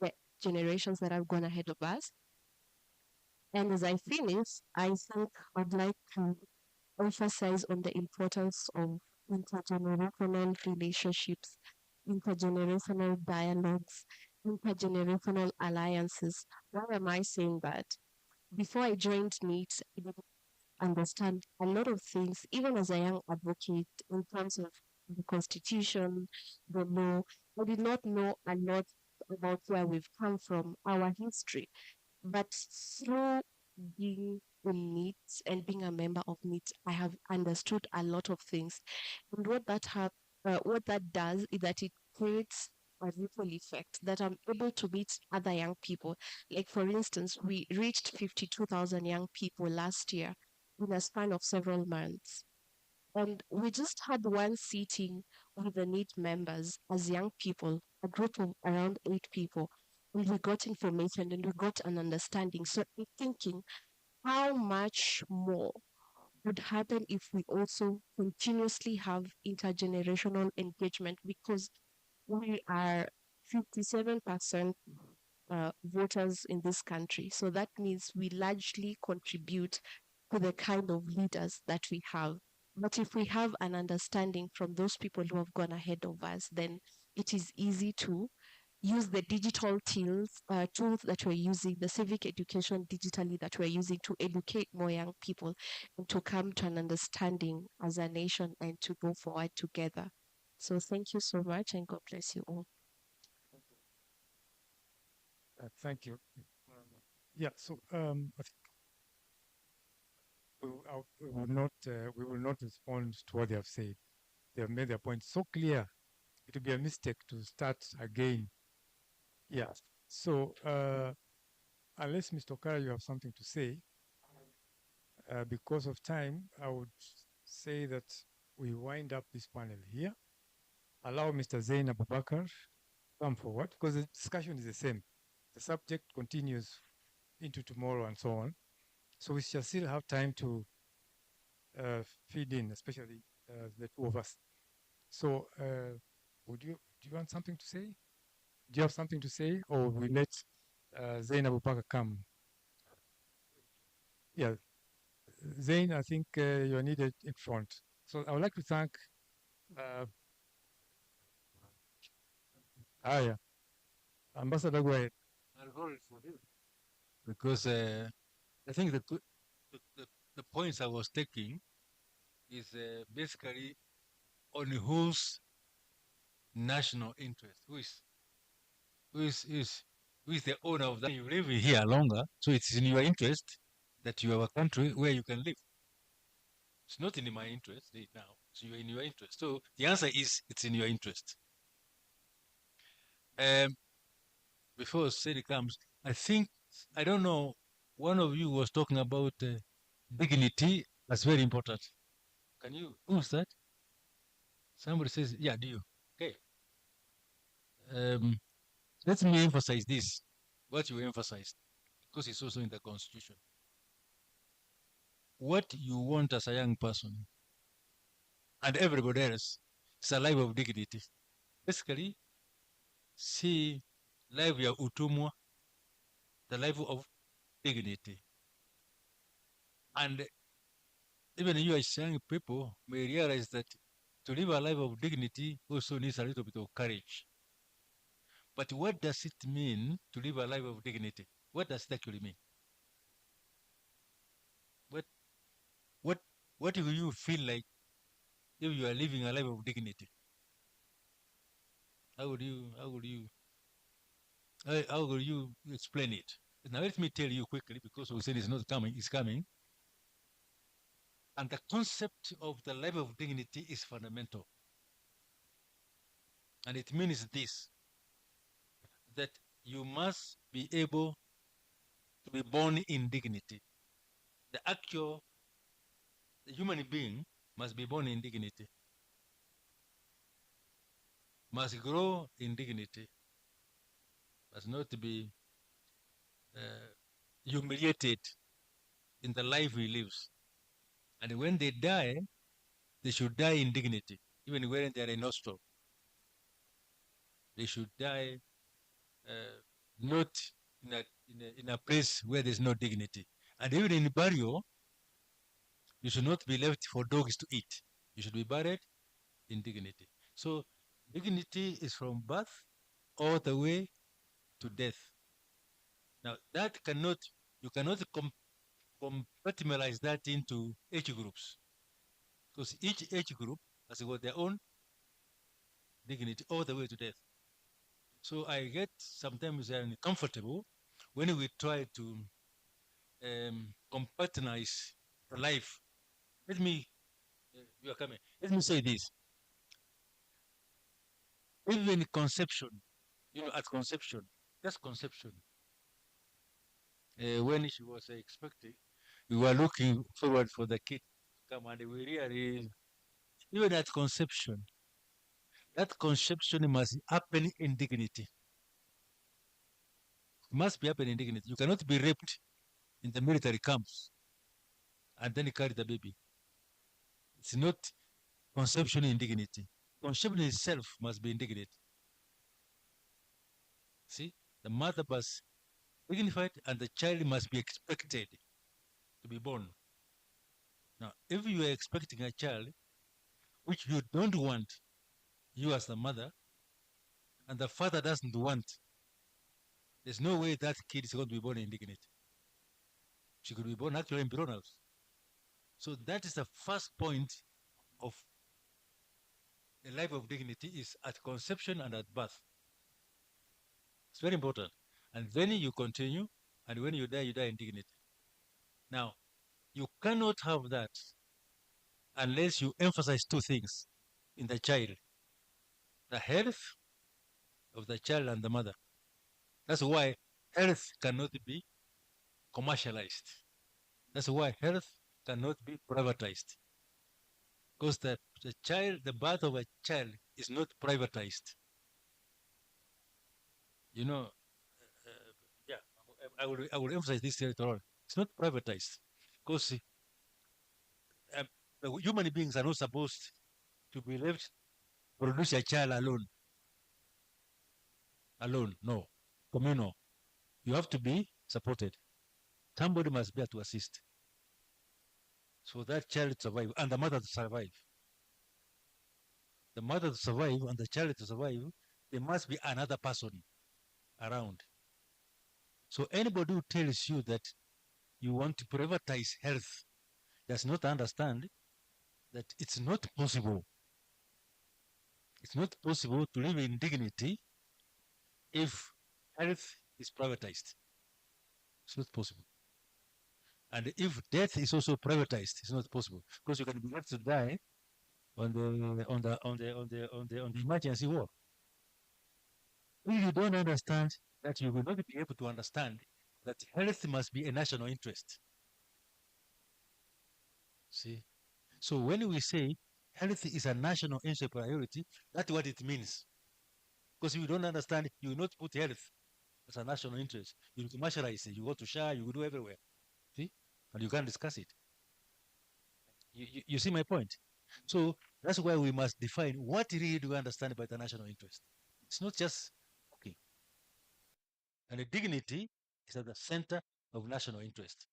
the generations that have gone ahead of us. And as I finish, I think I'd like to emphasize on the importance of intergenerational relationships, intergenerational dialogues, intergenerational alliances. Why am I saying that? Before I joined NEET, I didn't understand a lot of things, even as a young advocate, in terms of the constitution, the law. I did not know a lot about where we've come from, our history. But through being in NEET and being a member of NEET, I have understood a lot of things. And what that does is that it creates a ripple effect that I'm able to meet other young people. Like, for instance, we reached 52,000 young people last year in a span of several months. And we just had one sitting with the NEET members as young people, a group of around 8 people. And we got information and we got an understanding. So I'm thinking, how much more would happen if we also continuously have intergenerational engagement, because we are 57% voters in this country. So that means we largely contribute to the kind of leaders that we have. But if we have an understanding from those people who have gone ahead of us, then it is easy to use the digital tools that we're using, the civic education digitally that we're using to educate more young people and to come to an understanding as a nation and to go forward together. So thank you so much and God bless you all. Thank you. Yeah, so I think we will not respond to what they have said. They have made their point so clear. It would be a mistake to start again. Yeah. So unless Mr. Okara, you have something to say, because of time, I would say that we wind up this panel here. Allow Mr. Zain Abubakar come forward, because the discussion is the same. The subject continues into tomorrow and so on. So we shall still have time to feed in, especially the two of us. So do you want something to say? Do you have something to say, or we let Zain Abubakar come? Yeah, Zain, I think you are needed in front. So I would like to thank Ambassador, go ahead. I'll hold it for him. Because I think the points I was taking is basically on whose national interest, who is the owner of that. You live here longer, so it's in your interest that you have a country where you can live. It's not in my interest now, so you're in your interest. So the answer is it's in your interest. Before Sedi comes, I don't know, one of you was talking about dignity. That's very important. Can you, who's that? Somebody says, yeah, do you? Okay. Let me emphasize this. what you emphasized, because it's also in the Constitution. What you want as a young person and everybody else is a life of dignity. Basically, see life ya utumwa, the life of dignity. And even you as young people may realize that to live a life of dignity also needs a little bit of courage. But what does it mean to live a life of dignity? What does it actually mean? What do you feel like if you are living a life of dignity? How would you explain it? Now let me tell you quickly, because we said it's not coming, it's coming. And the concept of the life of dignity is fundamental. And it means this, that you must be able to be born in dignity. The human being must be born in dignity, must grow in dignity, must not be humiliated in the life he lives. And when they die, they should die in dignity, even when they are in hospital. They should die not in a place where there's no dignity. And even in burial, you should not be left for dogs to eat. You should be buried in dignity. So dignity is from birth all the way to death. Now that you cannot compartmentalize that into age groups, because each age group has got their own dignity all the way to death. So I get sometimes uncomfortable when we try to compartmentalize the life. Let me, you are coming. Let me say this. Even conception, at conception, that's conception. When she was expecting, we were looking forward for the kid to come, and we really, even at conception, that conception must happen in dignity. It must be happen in dignity. You cannot be raped in the military camps and then carry the baby. It's not conception in dignity. Conception itself must be in dignity. See, the mother must be dignified and the child must be expected to be born. Now, if you are expecting a child which you don't want, you as the mother, and the father doesn't want, there's no way that kid is going to be born in dignity. She could be born actually in Pironals. So that is the first point of the life of dignity, is at conception and at birth. It's very important. And then you continue, and when you die in dignity. Now, you cannot have that unless you emphasize two things in the child: the health of the child and the mother. That's why health cannot be commercialized. That's why health cannot be privatized. Because the birth of a child is not privatized. Yeah, I will emphasize this later on. It's not privatized. Because human beings are not supposed to be left to produce a child alone. Alone, no. Communal. You have to be supported. Somebody must be there to assist. So that child to survive and the mother to survive. The mother to survive and the child to survive, there must be another person around. So anybody who tells you that you want to privatize health does not understand that it's not possible. It's not possible to live in dignity if health is privatized. It's not possible. And if death is also privatized, it's not possible, because you can be left to die on the emergency ward. If you don't understand that, you will not be able to understand that health must be a national interest. See? So when we say health is a national interest priority, that's what it means. Because if you don't understand, you will not put health as a national interest. You commercialize it. You go to Shah, you do everywhere. See? And you can't discuss it. You see my point? So that's why we must define what really do we understand by the national interest. It's not just okay. And the dignity is at the center of national interest.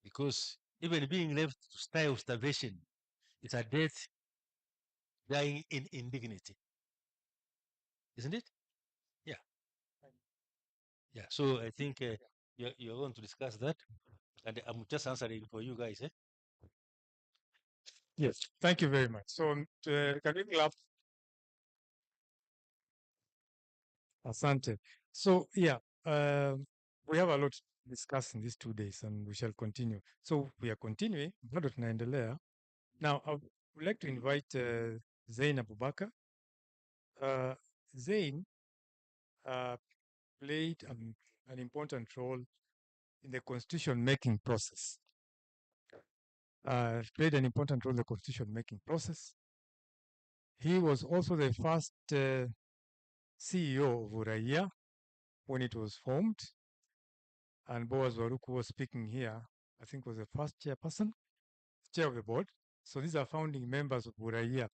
Because even being left to die of starvation is a death dying in indignity. Isn't it? Yeah. Yeah. So I think you're going to discuss that. And I'm just answering for you guys. Eh? Yes, thank you very much. So, can we clap? Asante. So, yeah, we have a lot to discuss in these 2 days, and we shall continue. So, we are continuing. Bado tunaendelea. Now, I would like to invite Zain Abubakar. Zain played an important role in the constitution-making process. Played an important role in the constitution-making process. He was also the first CEO of Uraia when it was formed. And Boaz Waruku was speaking here, I think was the first chairperson, chair of the board. So these are founding members of Uraia,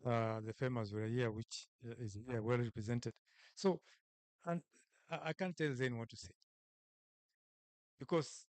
the famous Uraia, which is here well represented. So, and I can't tell Zain what to say. Because